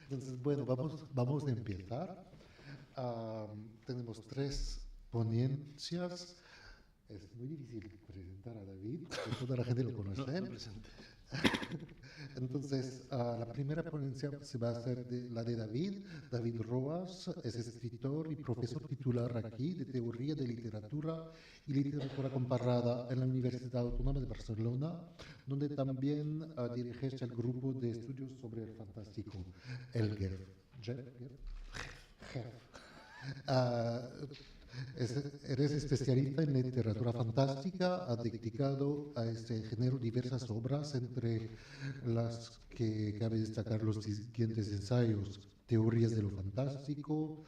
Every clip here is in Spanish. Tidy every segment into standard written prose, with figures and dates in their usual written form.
Entonces, bueno, vamos a empezar. Tenemos tres ponencias. Es muy difícil presentar a David, porque toda la gente lo conoce. No presente. Entonces, la primera ponencia se va a hacer la de David. David Roas es escritor y profesor titular aquí de Teoría de Literatura y Literatura Comparada en la Universidad Autónoma de Barcelona, donde también dirige el grupo de estudios sobre el fantástico, el GEF. Eres especialista en literatura fantástica, ha dedicado a este género diversas obras, entre las que cabe destacar los siguientes ensayos: Teorías de lo fantástico,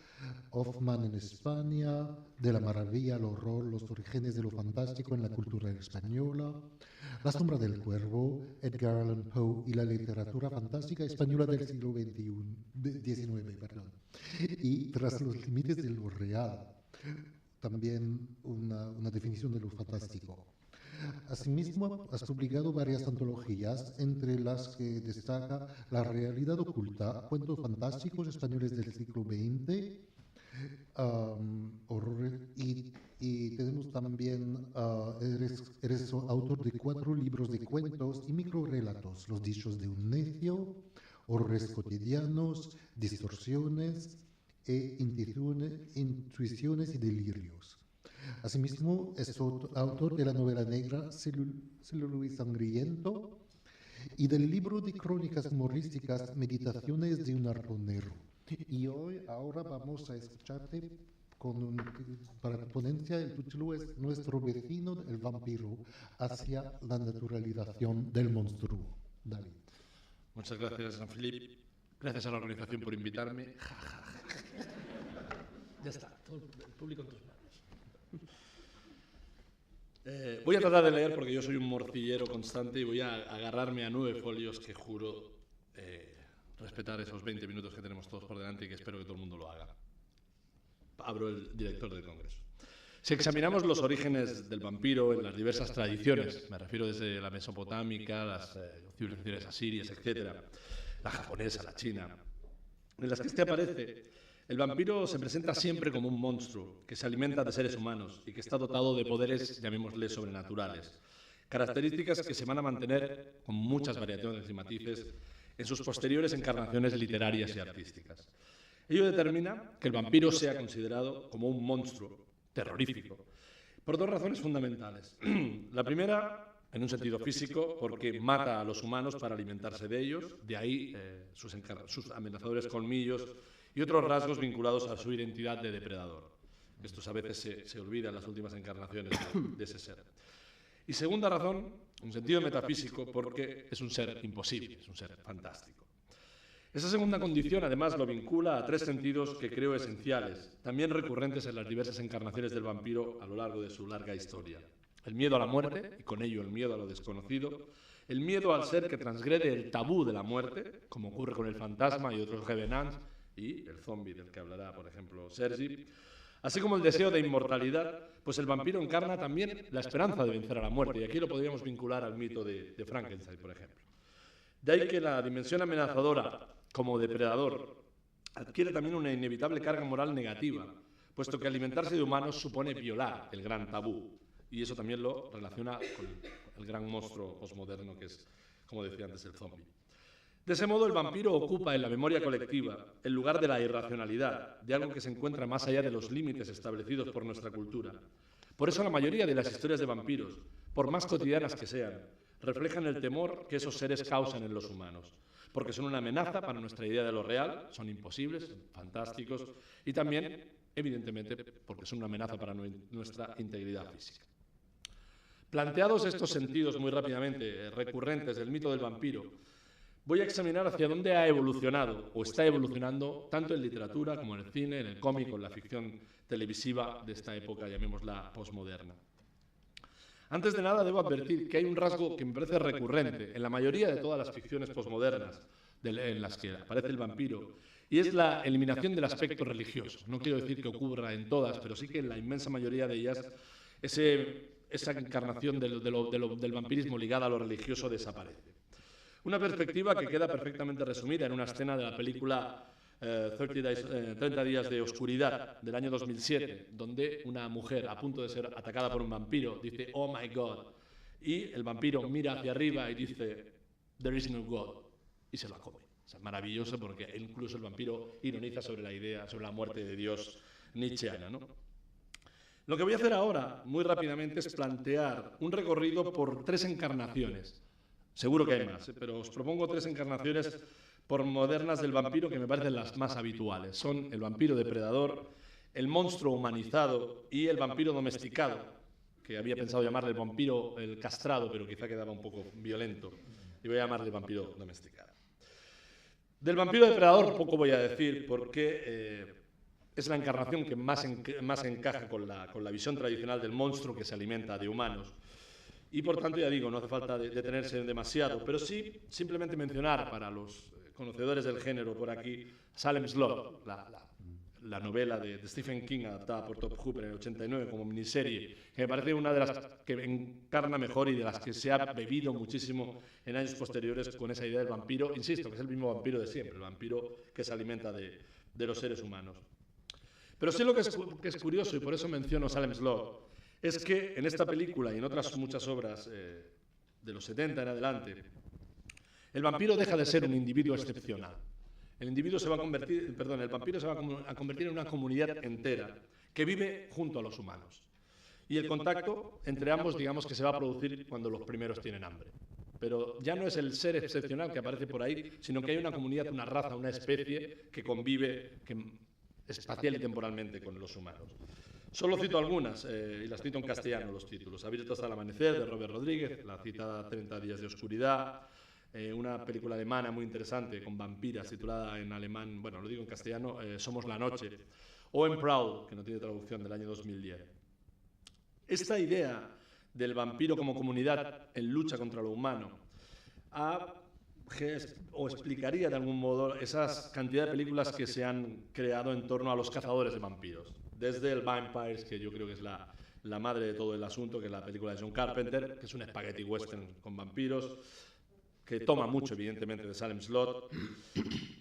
Hoffman en España, De la maravilla al horror, los orígenes de lo fantástico en la cultura española, La sombra del cuervo, Edgar Allan Poe y la literatura fantástica española del siglo XIX, perdón. Y Tras los límites de lo real, también una definición de lo fantástico. Asimismo, has publicado varias antologías, entre las que destaca La realidad oculta, cuentos fantásticos españoles del siglo XX, y tenemos también, eres autor de 4 libros de cuentos y microrelatos: Los dichos de un necio, Horrores cotidianos, Distorsiones e Intuiciones y delirios. Asimismo, es autor de la novela negra Celuloide Sangriento y del libro de crónicas humorísticas Meditaciones de un arponero. Y ahora vamos a escucharte para tu ponencia. El título es Nuestro vecino, el vampiro, hacia la naturalización del monstruo. David. Muchas gracias, Jean-Philippe. Gracias a la organización por invitarme. Ya está, todo el público en tus manos. Voy a tratar de leer porque yo soy un morcillero constante y voy a agarrarme a 9 folios que juro respetar esos 20 minutos que tenemos todos por delante y que espero que todo el mundo lo haga. Abro el director del Congreso. Si examinamos los orígenes del vampiro en las diversas tradiciones, me refiero desde la mesopotámica, las civilizaciones asirias, etc., la japonesa, la china, en las que este aparece, el vampiro se presenta siempre como un monstruo que se alimenta de seres humanos y que está dotado de poderes, llamémosle, sobrenaturales, características que se van a mantener con muchas variaciones y matices en sus posteriores encarnaciones literarias y artísticas. Ello determina que el vampiro sea considerado como un monstruo terrorífico, por 2 razones fundamentales. La primera, en un sentido físico, porque mata a los humanos para alimentarse de ellos, de ahí sus amenazadores colmillos y otros rasgos vinculados a su identidad de depredador. Estos a veces se olvidan en las últimas encarnaciones de ese ser. Y segunda razón, en sentido metafísico, porque es un ser imposible, es un ser fantástico. Esa segunda condición, además, lo vincula a 3 sentidos que creo esenciales, también recurrentes en las diversas encarnaciones del vampiro a lo largo de su larga historia. El miedo a la muerte, y con ello el miedo a lo desconocido, el miedo al ser que transgrede el tabú de la muerte, como ocurre con el fantasma y otros revenants, y el zombie del que hablará, por ejemplo, Sergi, así como el deseo de inmortalidad, pues el vampiro encarna también la esperanza de vencer a la muerte, y aquí lo podríamos vincular al mito de Frankenstein, por ejemplo. De ahí que la dimensión amenazadora como depredador adquiere también una inevitable carga moral negativa, puesto que alimentarse de humanos supone violar el gran tabú, y eso también lo relaciona con el gran monstruo posmoderno que es, como decía antes, el zombie. De ese modo, el vampiro ocupa en la memoria colectiva el lugar de la irracionalidad, de algo que se encuentra más allá de los límites establecidos por nuestra cultura. Por eso la mayoría de las historias de vampiros, por más cotidianas que sean, reflejan el temor que esos seres causan en los humanos, porque son una amenaza para nuestra idea de lo real, son imposibles, son fantásticos, y también, evidentemente, porque son una amenaza para nuestra integridad física. Planteados estos sentidos muy rápidamente, recurrentes del mito del vampiro, voy a examinar hacia dónde ha evolucionado o está evolucionando tanto en literatura como en el cine, en el cómic o en la ficción televisiva de esta época, llamémosla posmoderna. Antes de nada, debo advertir que hay un rasgo que me parece recurrente en la mayoría de todas las ficciones posmodernas en las que aparece el vampiro, y es la eliminación del aspecto religioso. No quiero decir que ocurra en todas, pero sí que en la inmensa mayoría de ellas esa encarnación del vampirismo ligada a lo religioso desaparece. Una perspectiva que queda perfectamente resumida en una escena de la película 30 días de oscuridad del año 2007, donde una mujer a punto de ser atacada por un vampiro dice "Oh my God", y el vampiro mira hacia arriba y dice "There is no God", y se la come. O sea, maravilloso, porque incluso el vampiro ironiza sobre la idea, sobre la muerte de Dios nietzscheana, ¿no? Lo que voy a hacer ahora, muy rápidamente, es plantear un recorrido por 3 encarnaciones. Seguro que hay más, pero os propongo 3 encarnaciones por modernas del vampiro que me parecen las más habituales. Son el vampiro depredador, el monstruo humanizado y el vampiro domesticado, que había pensado llamarle el vampiro el castrado, pero quizá quedaba un poco violento, y voy a llamarle vampiro domesticado. Del vampiro depredador poco voy a decir, porque es la encarnación que más encaja con la visión tradicional del monstruo que se alimenta de humanos. Y por tanto, ya digo, no hace falta detenerse demasiado, pero sí simplemente mencionar para los conocedores del género por aquí Salem's Lot, la novela de Stephen King adaptada por Tobe Hooper en el 89 como miniserie, que me parece una de las que encarna mejor y de las que se ha bebido muchísimo en años posteriores con esa idea del vampiro, insisto, que es el mismo vampiro de siempre, el vampiro que se alimenta de los seres humanos. Pero sí lo que es curioso, y por eso menciono Salem's Lot, es que en esta película y en otras muchas obras de los 70 en adelante, el vampiro deja de ser un individuo excepcional. El vampiro se va a convertir en una comunidad entera que vive junto a los humanos. Y el contacto entre ambos, digamos que se va a producir cuando los primeros tienen hambre. Pero ya no es el ser excepcional que aparece por ahí, sino que hay una comunidad, una raza, una especie que convive espacial y temporalmente con los humanos. Solo cito algunas, y las cito en castellano los títulos. Abierto hasta el amanecer, de Robert Rodríguez, la citada 30 días de oscuridad, una película alemana muy interesante con vampiras, titulada en alemán, bueno, lo digo en castellano, Somos la noche, o en Proud, que no tiene traducción, del año 2010. Esta idea del vampiro como comunidad en lucha contra lo humano o explicaría de algún modo esas cantidad de películas que se han creado en torno a los cazadores de vampiros. Desde el Vampires, que yo creo que es la madre de todo el asunto, que es la película de John Carpenter, que es un spaghetti western con vampiros, que toma mucho, evidentemente, de Salem's Lot.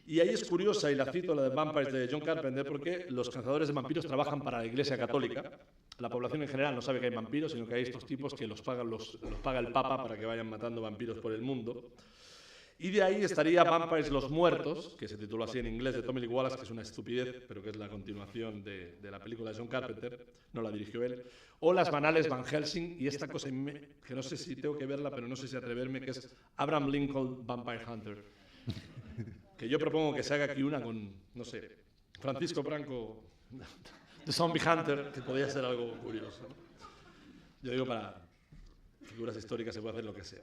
Y ahí es curiosa, y la cito, la de Vampires de John Carpenter, porque los cazadores de vampiros trabajan para la Iglesia Católica. La población en general no sabe que hay vampiros, sino que hay estos tipos que los paga el Papa para que vayan matando vampiros por el mundo. Y de ahí estaría Vampires los Muertos, que se titula así en inglés, de Tommy Lee Wallace, que es una estupidez, pero que es la continuación de la película de John Carpenter, no la dirigió él, o las banales Van Helsing, y esta cosa que no sé si tengo que verla, pero no sé si atreverme, que es Abraham Lincoln Vampire Hunter, que yo propongo que se haga aquí una con, no sé, Francisco Franco, The Zombie Hunter, que podría ser algo curioso, ¿no? Yo digo, para figuras históricas se puede hacer lo que sea.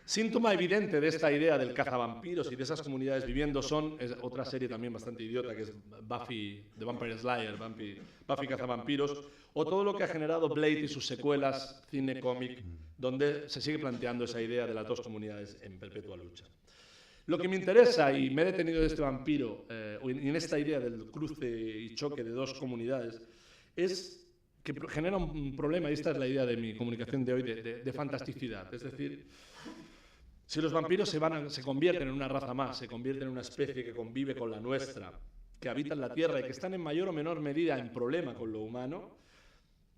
Síntoma evidente de esta idea del cazavampiros y de esas comunidades viviendo es otra serie también bastante idiota, que es Buffy the Vampire Slayer, Buffy cazavampiros, o todo lo que ha generado Blade y sus secuelas, cine, cómic, donde se sigue planteando esa idea de las dos comunidades en perpetua lucha. Lo que me interesa, y me he detenido de este vampiro, y en esta idea del cruce y choque de dos comunidades, es que genera un problema, y esta es la idea de mi comunicación de hoy, de fantasticidad. Es decir, si los vampiros se convierten en una raza más, se convierten en una especie que convive con la nuestra, que habitan la Tierra y que están en mayor o menor medida en problema con lo humano,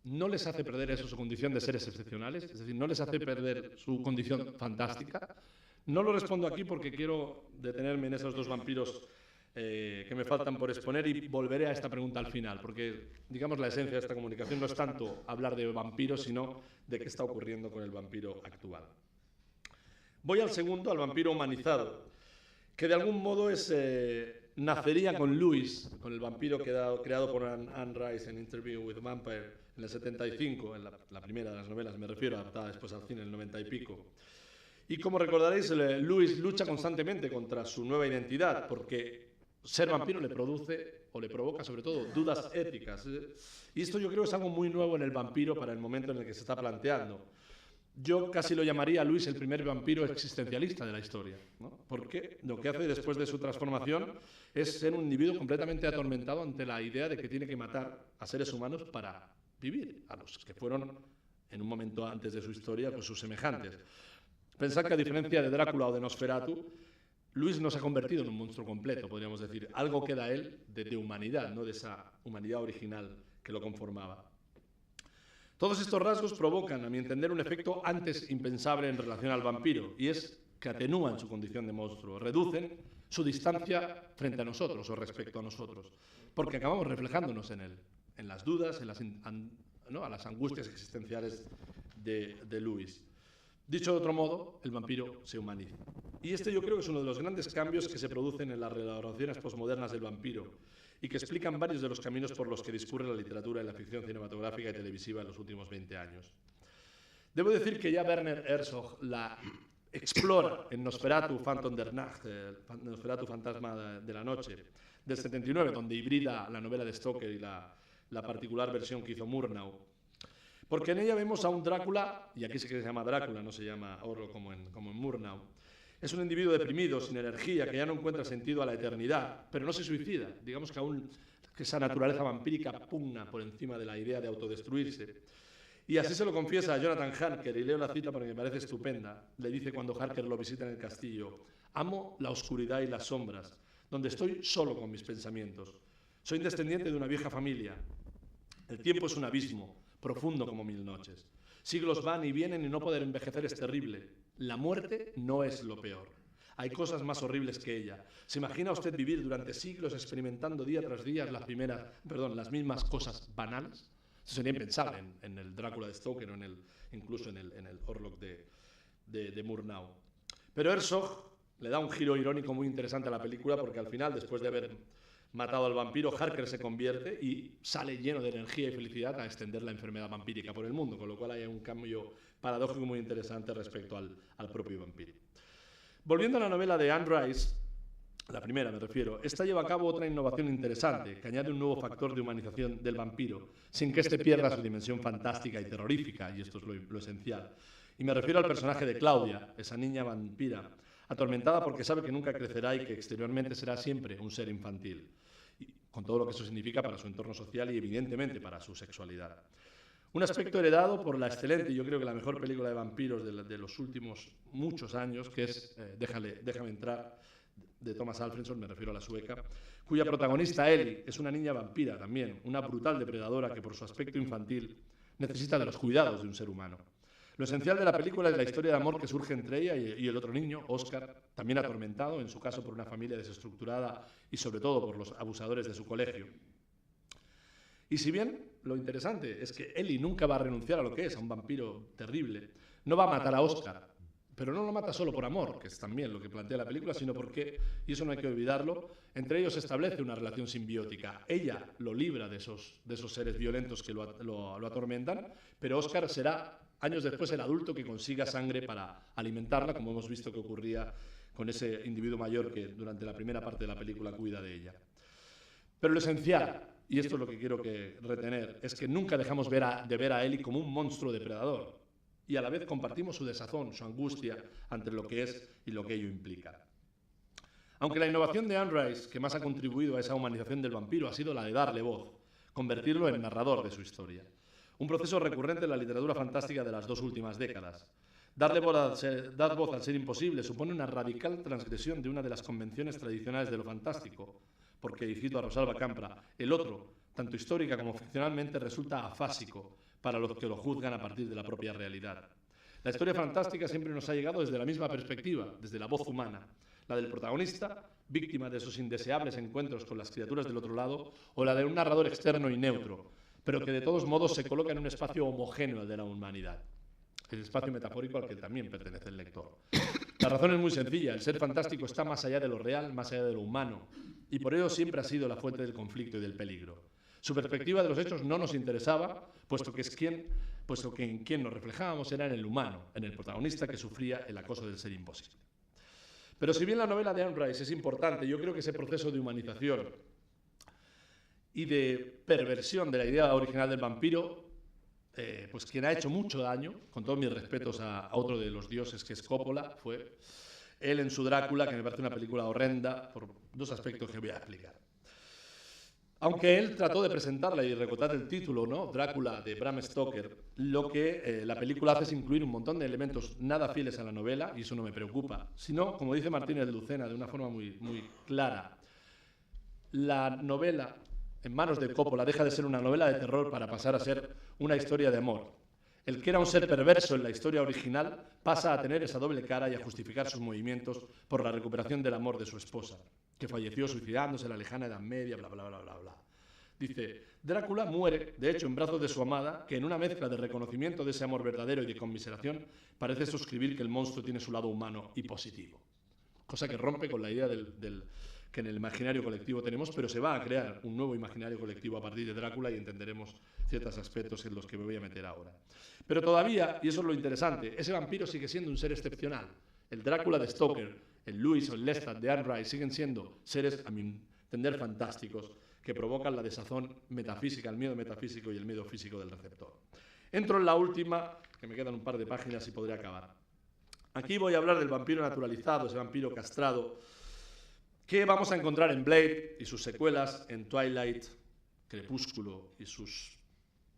no les hace perder eso, su condición de seres excepcionales, es decir, no les hace perder su condición fantástica. No lo respondo aquí porque quiero detenerme en esos dos vampiros que me faltan por exponer, y volveré a esta pregunta al final, porque, digamos, la esencia de esta comunicación no es tanto hablar de vampiros, sino de qué está ocurriendo con el vampiro actual. Voy al segundo, al vampiro humanizado, que de algún modo nacería con Lewis, con el vampiro creado por Anne Rice en Interview with a Vampire en el 75, en la primera de las novelas, me refiero, adaptada después al cine en el 90 y pico. Y como recordaréis, Lewis lucha constantemente contra su nueva identidad, porque ser vampiro le produce, o le provoca sobre todo, dudas éticas. Y esto yo creo que es algo muy nuevo en el vampiro para el momento en el que se está planteando. Yo casi lo llamaría a Lewis el primer vampiro existencialista de la historia, ¿no? Porque lo que hace después de su transformación es ser un individuo completamente atormentado ante la idea de que tiene que matar a seres humanos para vivir, a los que fueron en un momento antes de su historia pues sus semejantes. Pensad que a diferencia de Drácula o de Nosferatu, Luis no se ha convertido en un monstruo completo, podríamos decir. Algo queda él de humanidad, no de esa humanidad original que lo conformaba. Todos estos rasgos provocan, a mi entender, un efecto antes impensable en relación al vampiro, y es que atenúan su condición de monstruo, reducen su distancia frente a nosotros o respecto a nosotros, porque acabamos reflejándonos en él, en las dudas, a las angustias existenciales de Luis. Dicho de otro modo, el vampiro se humaniza. Y este yo creo que es uno de los grandes cambios que se producen en las reelaboraciones posmodernas del vampiro y que explican varios de los caminos por los que discurre la literatura y la ficción cinematográfica y televisiva en los últimos 20 años. Debo decir que ya Werner Herzog la explora en Nosferatu Phantom der Nacht, Nosferatu Fantasma de la Noche, del 79, donde hibrida la novela de Stoker y la particular versión que hizo Murnau. Porque en ella vemos a un Drácula, y aquí sí que se llama Drácula, no se llama Horror como en Murnau. Es un individuo deprimido, sin energía, que ya no encuentra sentido a la eternidad, pero no se suicida. Digamos que esa naturaleza vampírica pugna por encima de la idea de autodestruirse. Y así se lo confiesa a Jonathan Harker, y leo la cita porque me parece estupenda. Le dice cuando Harker lo visita en el castillo: amo la oscuridad y las sombras, donde estoy solo con mis pensamientos. Soy descendiente de una vieja familia. El tiempo es un abismo, profundo como 1000 noches. Siglos van y vienen y no poder envejecer es terrible. La muerte no es lo peor. Hay cosas más horribles que ella. ¿Se imagina usted vivir durante siglos experimentando día tras día las mismas cosas banales? Eso sería impensable en el Drácula de Stoker o incluso en el Orlok de Murnau. Pero Herzog le da un giro irónico muy interesante a la película porque al final, después de haber matado al vampiro, Harker se convierte y sale lleno de energía y felicidad a extender la enfermedad vampírica por el mundo, con lo cual hay un cambio paradójico muy interesante respecto al propio vampiro. Volviendo a la novela de Anne Rice, la primera me refiero, esta lleva a cabo otra innovación interesante, que añade un nuevo factor de humanización del vampiro, sin que éste pierda su dimensión fantástica y terrorífica, y esto es lo esencial. Y me refiero al personaje de Claudia, esa niña vampira, atormentada porque sabe que nunca crecerá y que exteriormente será siempre un ser infantil, con todo lo que eso significa para su entorno social y evidentemente para su sexualidad. Un aspecto heredado por la excelente, yo creo que la mejor película de vampiros de los últimos muchos años, que es Déjame entrar, de Thomas Alfredson, me refiero a la sueca, cuya protagonista, Ellie, es una niña vampira también, una brutal depredadora que por su aspecto infantil necesita de los cuidados de un ser humano. Lo esencial de la película es la historia de amor que surge entre ella y el otro niño, Oscar, también atormentado, en su caso por una familia desestructurada y sobre todo por los abusadores de su colegio. Y si bien lo interesante es que Ellie nunca va a renunciar a lo que es, a un vampiro terrible, no va a matar a Oscar, pero no lo mata solo por amor, que es también lo que plantea la película, sino porque, y eso no hay que olvidarlo, entre ellos se establece una relación simbiótica. Ella lo libra de esos seres violentos que lo atormentan, pero Oscar será años después el adulto que consiga sangre para alimentarla, como hemos visto que ocurría con ese individuo mayor que durante la primera parte de la película cuida de ella. Pero lo esencial, y esto es lo que quiero retener, es que nunca dejamos de ver a Ellie como un monstruo depredador, y a la vez compartimos su desazón, su angustia ante lo que es y lo que ello implica. Aunque la innovación de Anne Rice que más ha contribuido a esa humanización del vampiro ha sido la de darle voz, convertirlo en narrador de su historia. Un proceso recurrente en la literatura fantástica de las 2 últimas décadas. Dar voz al ser imposible supone una radical transgresión de una de las convenciones tradicionales de lo fantástico, porque, y cito a Rosalba Campra, el otro, tanto histórica como ficcionalmente, resulta afásico para los que lo juzgan a partir de la propia realidad. La historia fantástica siempre nos ha llegado desde la misma perspectiva, desde la voz humana, la del protagonista, víctima de esos indeseables encuentros con las criaturas del otro lado, o la de un narrador externo y neutro, pero que de todos modos se coloca en un espacio homogéneo de la humanidad, el espacio metafórico al que también pertenece el lector. La razón es muy sencilla, el ser fantástico está más allá de lo real, más allá de lo humano, y por ello siempre ha sido la fuente del conflicto y del peligro. Su perspectiva de los hechos no nos interesaba, puesto que en quien nos reflejábamos era en el humano, en el protagonista que sufría el acoso del ser imposible. Pero si bien la novela de Anne Rice es importante, yo creo que ese proceso de humanización y de perversión de la idea original del vampiro, pues quien ha hecho mucho daño, con todos mis respetos a otro de los dioses que es Coppola, fue él en su Drácula, que me parece una película horrenda por 2 aspectos que voy a explicar. Aunque él trató de presentarla y recortar el título, ¿no? Drácula, de Bram Stoker, lo que la película hace es incluir un montón de elementos nada fieles a la novela, y eso no me preocupa, sino, como dice Martínez Lucena de una forma muy, muy clara, la novela en manos de Coppola deja de ser una novela de terror para pasar a ser una historia de amor. El que era un ser perverso en la historia original pasa a tener esa doble cara y a justificar sus movimientos por la recuperación del amor de su esposa, que falleció suicidándose en la lejana Edad Media, bla, bla, bla, bla, bla. Dice, Drácula muere, de hecho, en brazos de su amada, que en una mezcla de reconocimiento de ese amor verdadero y de conmiseración parece suscribir que el monstruo tiene su lado humano y positivo. Cosa que rompe con la idea que en el imaginario colectivo tenemos, pero se va a crear un nuevo imaginario colectivo a partir de Drácula y entenderemos ciertos aspectos en los que me voy a meter ahora. Pero todavía, y eso es lo interesante, ese vampiro sigue siendo un ser excepcional. El Drácula de Stoker, el Lewis o el Lestat de Anne Rice siguen siendo seres, a mi entender, fantásticos, que provocan la desazón metafísica, el miedo metafísico y el miedo físico del receptor. Entro en la última, que me quedan un par de páginas y podré acabar. Aquí voy a hablar del vampiro naturalizado, ese vampiro castrado, que vamos a encontrar en Blade y sus secuelas, en Twilight, Crepúsculo y sus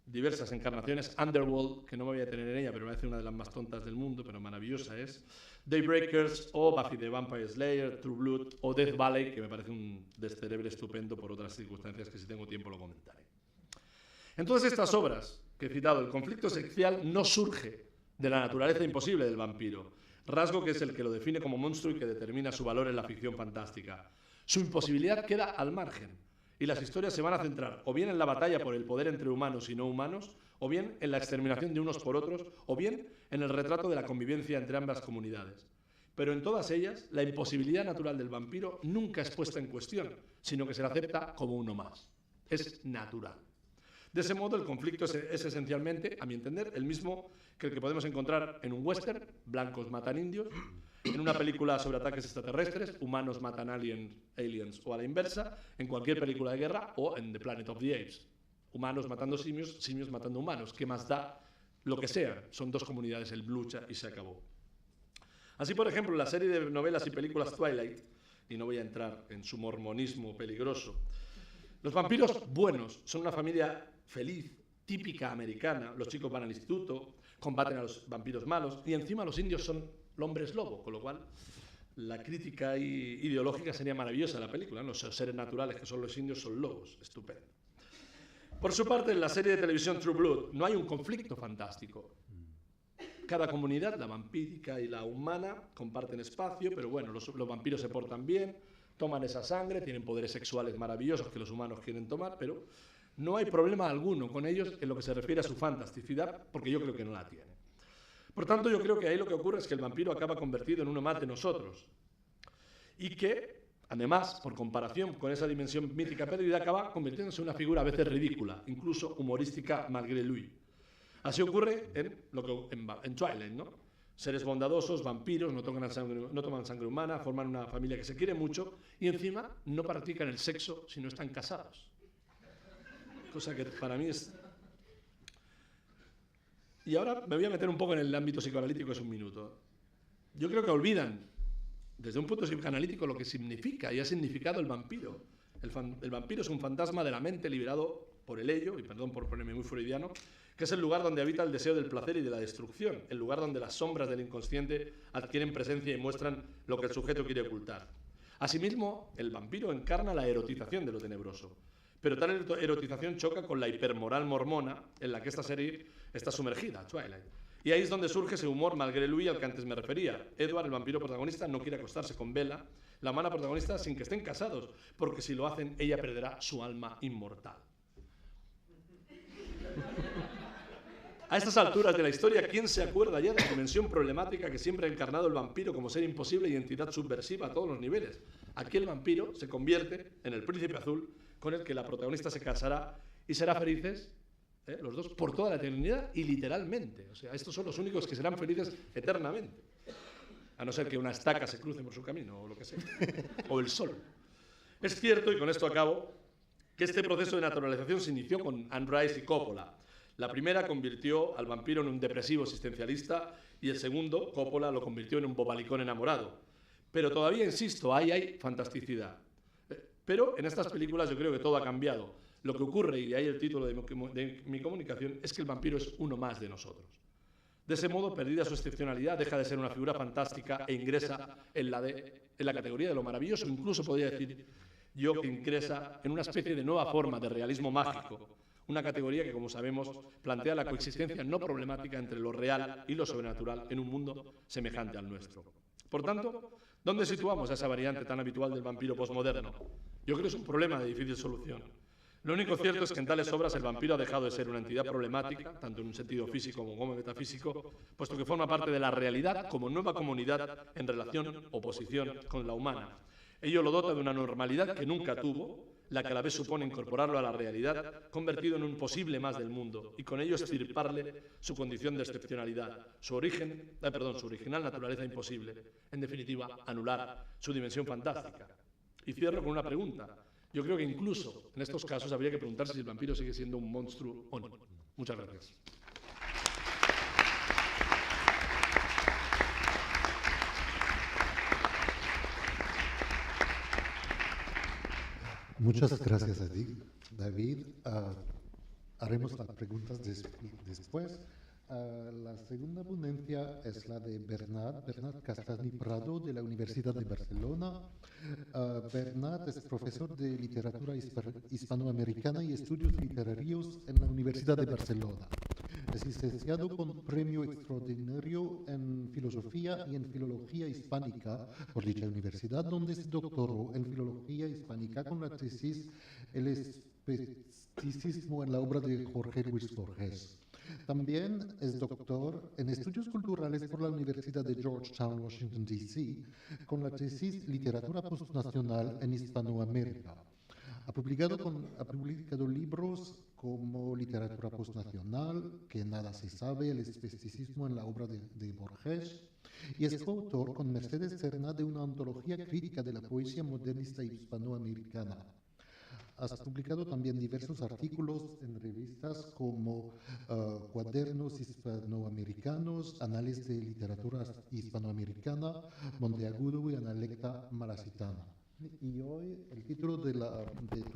diversas encarnaciones, Underworld, que no me voy a detener en ella, pero me parece una de las más tontas del mundo, pero maravillosa es, Daybreakers o Buffy the Vampire Slayer, True Blood o Death Valley, que me parece un descerebre estupendo por otras circunstancias que si tengo tiempo lo comentaré. En todas estas obras que he citado, el conflicto esencial no surge de la naturaleza imposible del vampiro, rasgo que es el que lo define como monstruo y que determina su valor en la ficción fantástica. Su imposibilidad queda al margen, y las historias se van a centrar o bien en la batalla por el poder entre humanos y no humanos, o bien en la exterminación de unos por otros, o bien en el retrato de la convivencia entre ambas comunidades. Pero en todas ellas, la imposibilidad natural del vampiro nunca es puesta en cuestión, sino que se la acepta como uno más. Es natural. De ese modo, el conflicto es esencialmente, a mi entender, el mismo que el que podemos encontrar en un western, blancos matan indios, en una película sobre ataques extraterrestres, humanos matan aliens o a la inversa, en cualquier película de guerra o en The Planet of the Apes. Humanos matando simios, simios matando humanos. ¿Qué más da? Lo que sea. Son dos comunidades, el lucha y se acabó. Así, por ejemplo, la serie de novelas y películas Twilight, y no voy a entrar en su mormonismo peligroso, los vampiros buenos son una familia feliz, típica americana. Los chicos van al instituto, combaten a los vampiros malos y encima los indios son hombres lobo, con lo cual la crítica ideológica sería maravillosa de la película, ¿no? Los seres naturales que son los indios son lobos, estupendo. Por su parte, en la serie de televisión True Blood no hay un conflicto fantástico. Cada comunidad, la vampírica y la humana, comparten espacio, pero bueno, los vampiros se portan bien, toman esa sangre, tienen poderes sexuales maravillosos que los humanos quieren tomar, pero no hay problema alguno con ellos en lo que se refiere a su fantasticidad, porque yo creo que no la tiene. Por tanto, yo creo que ahí lo que ocurre es que el vampiro acaba convertido en uno más de nosotros y que, además, por comparación con esa dimensión mítica perdida, acaba convirtiéndose en una figura a veces ridícula, incluso humorística malgré lui. Así ocurre en Twilight, ¿no? Seres bondadosos, vampiros, no toman sangre humana, forman una familia que se quiere mucho y encima no practican el sexo si no están casados. Cosa que para mí es... Y ahora me voy a meter un poco en el ámbito psicoanalítico, es un minuto. Yo creo que olvidan, desde un punto psicoanalítico, lo que significa y ha significado el vampiro. El vampiro es un fantasma de la mente liberado por el ello, y perdón por ponerme muy freudiano, que es el lugar donde habita el deseo del placer y de la destrucción, el lugar donde las sombras del inconsciente adquieren presencia y muestran lo que el sujeto quiere ocultar. Asimismo, el vampiro encarna la erotización de lo tenebroso. Pero tal erotización choca con la hipermoral mormona en la que esta serie está sumergida, Twilight. Y ahí es donde surge ese humor malgré lui al que antes me refería. Edward, el vampiro protagonista, no quiere acostarse con Bella, la humana protagonista, sin que estén casados, porque si lo hacen, ella perderá su alma inmortal. A estas alturas de la historia, ¿quién se acuerda ya de la dimensión problemática que siempre ha encarnado el vampiro como ser imposible y entidad subversiva a todos los niveles? Aquí el vampiro se convierte en el príncipe azul con el que la protagonista se casará y será felices, los dos, por toda la eternidad y literalmente. O sea, estos son los únicos que serán felices eternamente. A no ser que una estaca se cruce por su camino o lo que sea. O el sol. Es cierto, y con esto acabo, que este proceso de naturalización se inició con Anne Rice y Coppola. La primera convirtió al vampiro en un depresivo existencialista y el segundo, Coppola, lo convirtió en un bobalicón enamorado. Pero todavía, insisto, ahí hay fantasticidad. Pero en estas películas yo creo que todo ha cambiado. Lo que ocurre, y de ahí el título de mi comunicación, es que el vampiro es uno más de nosotros. De ese modo, perdida su excepcionalidad, deja de ser una figura fantástica e ingresa en la categoría de lo maravilloso. Incluso podría decir yo que ingresa en una especie de nueva forma de realismo mágico, una categoría que, como sabemos, plantea la coexistencia no problemática entre lo real y lo sobrenatural en un mundo semejante al nuestro. Por tanto, ¿dónde situamos a esa variante tan habitual del vampiro posmoderno? Yo creo que es un problema de difícil solución. Lo único cierto es que en tales obras el vampiro ha dejado de ser una entidad problemática, tanto en un sentido físico como metafísico, puesto que forma parte de la realidad como nueva comunidad en relación o posición con la humana. Ello lo dota de una normalidad que nunca tuvo, la que a la vez supone incorporarlo a la realidad, convertido en un posible más del mundo, y con ello extirparle su condición de excepcionalidad, su original naturaleza imposible, en definitiva, anular su dimensión fantástica. Y cierro con una pregunta. Yo creo que incluso en estos casos habría que preguntarse si el vampiro sigue siendo un monstruo o no. Muchas gracias. Muchas gracias a ti, David. Haremos las preguntas después. La segunda ponencia es la de Bernat Castañi Prado, de la Universidad de Barcelona. Bernat es profesor de literatura hispanoamericana y estudios literarios en la Universidad de Barcelona. Es licenciado con premio extraordinario en filosofía y en filología hispánica por dicha universidad, donde se doctoró en filología hispánica con la tesis El escepticismo en la obra de Jorge Luis Borges. También es doctor en estudios culturales por la Universidad de Georgetown, Washington, D.C., con la tesis Literatura Postnacional en Hispanoamérica. Ha publicado libros como Literatura Postnacional, Que nada se sabe, El escepticismo en la obra de Borges, y es coautor con Mercedes Serna de una antología crítica de la poesía modernista hispanoamericana. Has publicado también diversos artículos en revistas como Cuadernos Hispanoamericanos, Análisis de Literatura Hispanoamericana, Monteagudo y Analecta Malacitana. Y hoy el título de la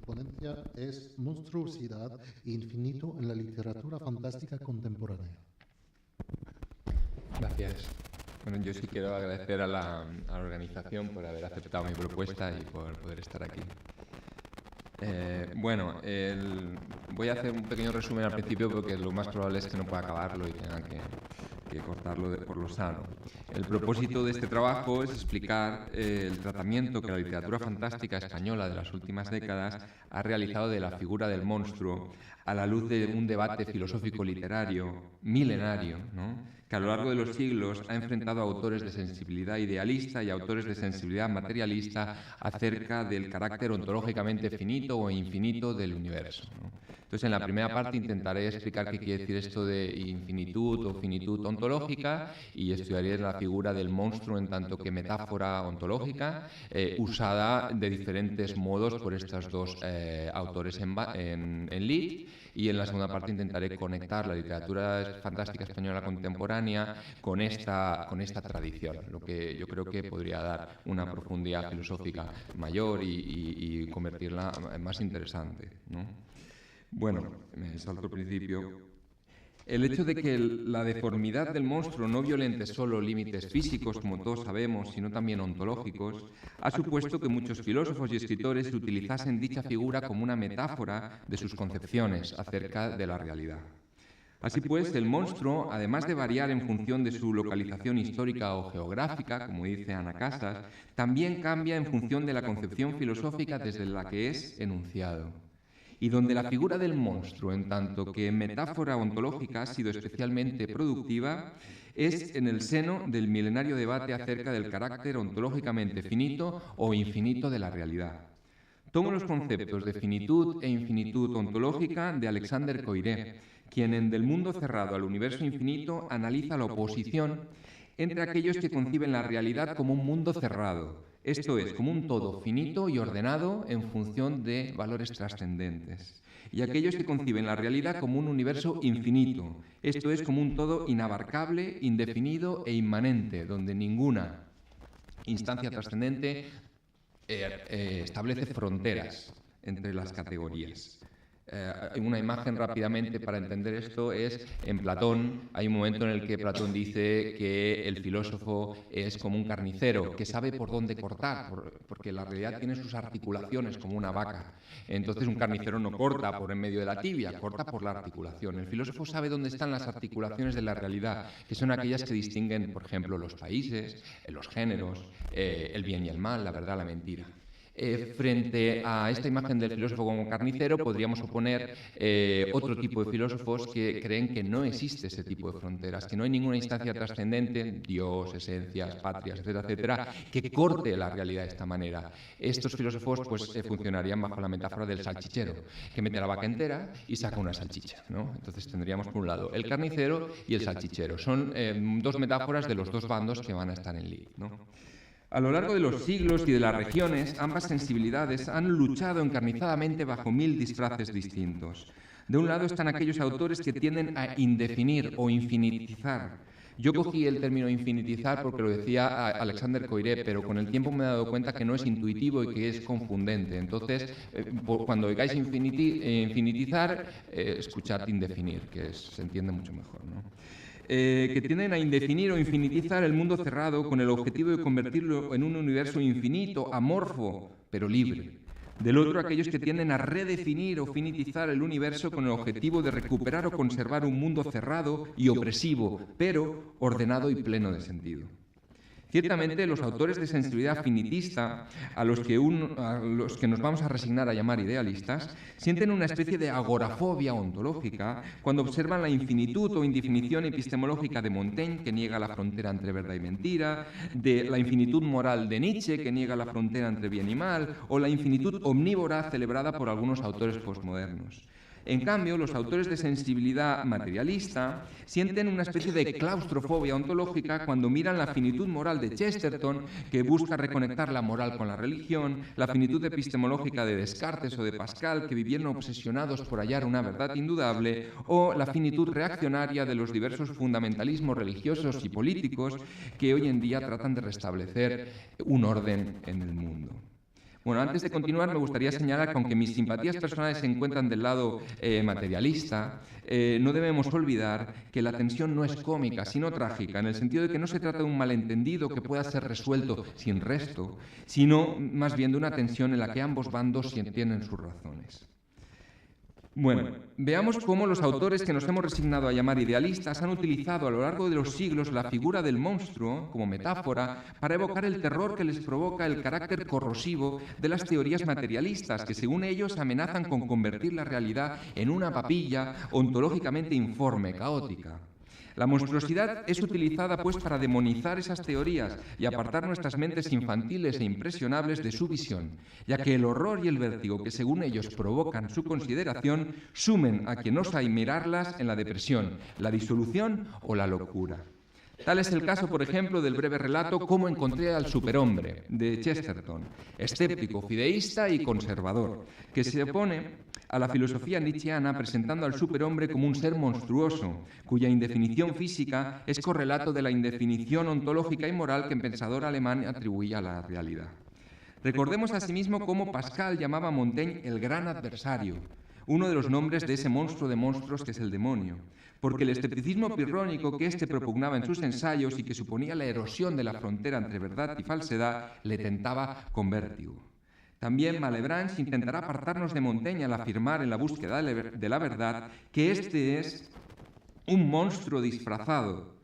ponencia es Monstruosidad e infinito en la literatura fantástica contemporánea. Gracias. Bueno, yo sí quiero agradecer a la organización por haber aceptado mi propuesta y por poder estar aquí. Voy a hacer un pequeño resumen al principio porque lo más probable es que no pueda acabarlo y tenga que cortarlo por lo sano. El propósito de este trabajo es explicar el tratamiento que la literatura fantástica española de las últimas décadas ha realizado de la figura del monstruo a la luz de un debate filosófico-literario milenario, ¿no?, que a lo largo de los siglos ha enfrentado a autores de sensibilidad idealista y autores de sensibilidad materialista acerca del carácter ontológicamente finito o infinito del universo, ¿no? Entonces, en la primera parte intentaré explicar qué quiere decir esto de infinitud o finitud ontológica y estudiaré la figura del monstruo en tanto que metáfora ontológica usada de diferentes modos por estos dos autores en Lit. Y en la segunda parte intentaré conectar la literatura fantástica española contemporánea con esta tradición, lo que yo creo que podría dar una profundidad filosófica mayor y convertirla más interesante, ¿no? Bueno, me salto al principio. El hecho de que la deformidad del monstruo no violente solo límites físicos, como todos sabemos, sino también ontológicos, ha supuesto que muchos filósofos y escritores utilizasen dicha figura como una metáfora de sus concepciones acerca de la realidad. Así pues, el monstruo, además de variar en función de su localización histórica o geográfica, como dice Ana Casas, también cambia en función de la concepción filosófica desde la que es enunciado. Y donde la figura del monstruo, en tanto que metáfora ontológica, ha sido especialmente productiva, es en el seno del milenario debate acerca del carácter ontológicamente finito o infinito de la realidad. Tomo los conceptos de finitud e infinitud ontológica de Alexander Coiré, quien en Del mundo cerrado al universo infinito analiza la oposición entre aquellos que conciben la realidad como un mundo cerrado, esto es, como un todo finito y ordenado en función de valores trascendentes, y aquellos que conciben la realidad como un universo infinito, esto es, como un todo inabarcable, indefinido e inmanente, donde ninguna instancia trascendente establece fronteras entre las categorías. Una imagen rápidamente para entender esto es en Platón. Hay un momento en el que Platón dice que el filósofo es como un carnicero que sabe por dónde cortar, porque la realidad tiene sus articulaciones como una vaca. Entonces un carnicero no corta por en medio de la tibia, corta por la articulación. El filósofo sabe dónde están las articulaciones de la realidad, que son aquellas que distinguen, por ejemplo, los países, los géneros, el bien y el mal, la verdad, la mentira. Frente a esta imagen del filósofo como carnicero, podríamos oponer otro tipo de filósofos que creen que no existe ese tipo de fronteras, que no hay ninguna instancia trascendente, Dios, esencias, patrias, etcétera, etcétera, que corte la realidad de esta manera. Estos filósofos pues, funcionarían bajo la metáfora del salchichero, que mete la vaca entera y saca una salchicha, ¿no? Entonces tendríamos por un lado el carnicero y el salchichero. Son dos metáforas de los dos bandos que van a estar en lid, ¿no? A lo largo de los siglos y de las regiones, ambas sensibilidades han luchado encarnizadamente bajo 1000 disfraces distintos. De un lado están aquellos autores que tienden a indefinir o infinitizar. Yo cogí el término infinitizar porque lo decía Alexander Coiré, pero con el tiempo me he dado cuenta que no es intuitivo y que es confundente. Entonces, cuando oigáis infinitizar, escuchad indefinir, que se entiende mucho mejor, ¿no? Que tienden a indefinir o infinitizar el mundo cerrado con el objetivo de convertirlo en un universo infinito, amorfo, pero libre. Del otro, aquellos que tienden a redefinir o finitizar el universo con el objetivo de recuperar o conservar un mundo cerrado y opresivo, pero ordenado y pleno de sentido. Ciertamente, los autores de sensibilidad finitista, a los que nos vamos a resignar a llamar idealistas, sienten una especie de agorafobia ontológica cuando observan la infinitud o indefinición epistemológica de Montaigne, que niega la frontera entre verdad y mentira, de la infinitud moral de Nietzsche, que niega la frontera entre bien y mal, o la infinitud omnívora celebrada por algunos autores postmodernos. En cambio, los autores de sensibilidad materialista sienten una especie de claustrofobia ontológica cuando miran la finitud moral de Chesterton, que busca reconectar la moral con la religión, la finitud epistemológica de Descartes o de Pascal, que vivieron obsesionados por hallar una verdad indudable, o la finitud reaccionaria de los diversos fundamentalismos religiosos y políticos que hoy en día tratan de restablecer un orden en el mundo. Bueno, antes de continuar me gustaría señalar que aunque mis simpatías personales se encuentran del lado materialista, no debemos olvidar que la tensión no es cómica, sino trágica, en el sentido de que no se trata de un malentendido que pueda ser resuelto sin resto, sino más bien de una tensión en la que ambos bandos tienen sus razones. Bueno, veamos cómo los autores que nos hemos resignado a llamar idealistas han utilizado a lo largo de los siglos la figura del monstruo como metáfora para evocar el terror que les provoca el carácter corrosivo de las teorías materialistas, que según ellos amenazan con convertir la realidad en una papilla ontológicamente informe, caótica. La monstruosidad es utilizada pues para demonizar esas teorías y apartar nuestras mentes infantiles e impresionables de su visión, ya que el horror y el vértigo que según ellos provocan su consideración sumen a quien osa mirarlas en la depresión, la disolución o la locura. Tal es el caso, por ejemplo, del breve relato Cómo encontré al superhombre, de Chesterton, escéptico, fideísta y conservador, que se opone a la filosofía nietzscheana presentando al superhombre como un ser monstruoso, cuya indefinición física es correlato de la indefinición ontológica y moral que el pensador alemán atribuía a la realidad. Recordemos asimismo cómo Pascal llamaba a Montaigne el gran adversario, uno de los nombres de ese monstruo de monstruos que es el demonio, porque el escepticismo pirrónico que éste propugnaba en sus ensayos y que suponía la erosión de la frontera entre verdad y falsedad le tentaba con vértigo. También Malebranche intentará apartarnos de Montaigne al afirmar en La búsqueda de la verdad que este es un monstruo disfrazado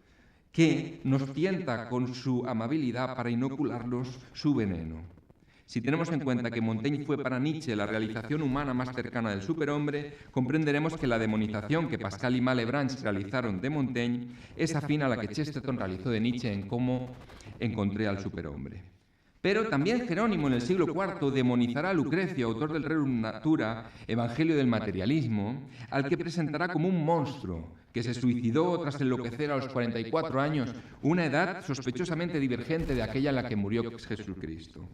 que nos tienta con su amabilidad para inocularnos su veneno. Si tenemos en cuenta que Montaigne fue para Nietzsche la realización humana más cercana del superhombre, comprenderemos que la demonización que Pascal y Malebranche realizaron de Montaigne es afín a la que Chesterton realizó de Nietzsche en Cómo encontré al superhombre. Pero también Jerónimo en el siglo IV demonizará a Lucrecio, autor del Rerum Natura, Evangelio del Materialismo, al que presentará como un monstruo que se suicidó tras enloquecer a los 44 años, una edad sospechosamente divergente de aquella en la que murió Jesucristo.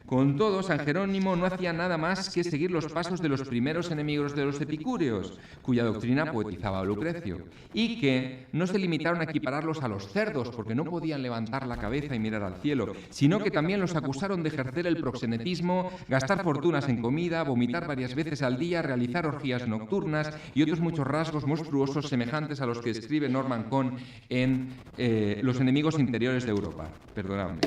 Con todo, San Jerónimo no hacía nada más que seguir los pasos de los primeros enemigos de los epicúreos, cuya doctrina poetizaba a Lucrecio, y que no se limitaron a equipararlos a los cerdos, porque no podían levantar la cabeza y mirar al cielo, sino que también los acusaron de ejercer el proxenetismo, gastar fortunas en comida, vomitar varias veces al día, realizar orgías nocturnas y otros muchos rasgos monstruosos semejantes a los que escribe Norman Cohn en Los enemigos interiores de Europa. Perdonadme.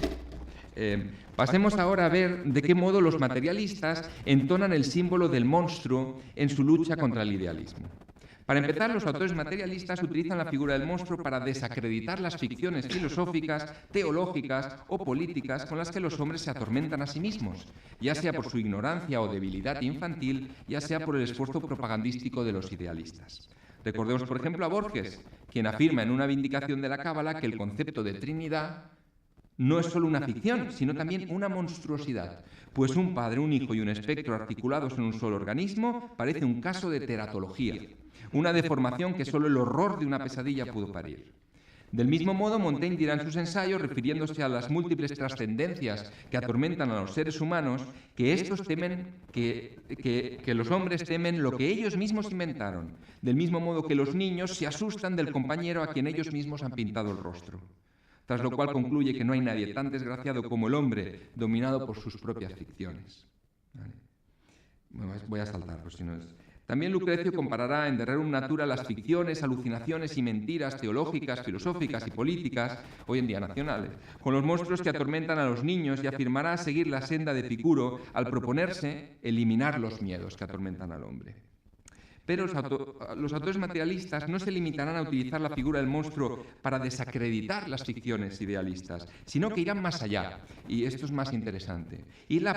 Pasemos ahora a ver de qué modo los materialistas entonan el símbolo del monstruo en su lucha contra el idealismo. Para empezar, los autores materialistas utilizan la figura del monstruo para desacreditar las ficciones filosóficas, teológicas o políticas con las que los hombres se atormentan a sí mismos, ya sea por su ignorancia o debilidad infantil, ya sea por el esfuerzo propagandístico de los idealistas. Recordemos, por ejemplo, a Borges, quien afirma en una vindicación de la Cábala que el concepto de Trinidad no es solo una ficción, sino también una monstruosidad, pues un Padre, un Hijo y un espectro articulados en un solo organismo parece un caso de teratología, una deformación que solo el horror de una pesadilla pudo parir. Del mismo modo, Montaigne dirá en sus ensayos, refiriéndose a las múltiples trascendencias que atormentan a los seres humanos, que estos temen, que los hombres temen lo que ellos mismos inventaron, del mismo modo que los niños se asustan del compañero a quien ellos mismos han pintado el rostro. Tras lo cual concluye que no hay nadie tan desgraciado como el hombre, dominado por sus propias ficciones. ¿Vale? Bueno, voy a saltar, pues si no es... También Lucrecio comparará en De Rerum Natura las ficciones, alucinaciones y mentiras teológicas, filosóficas y políticas, hoy en día nacionales, con los monstruos que atormentan a los niños y afirmará seguir la senda de Epicuro al proponerse eliminar los miedos que atormentan al hombre. Pero los autores materialistas no se limitarán a utilizar la figura del monstruo para desacreditar las ficciones idealistas, sino que irán más allá, y esto es más interesante, y se la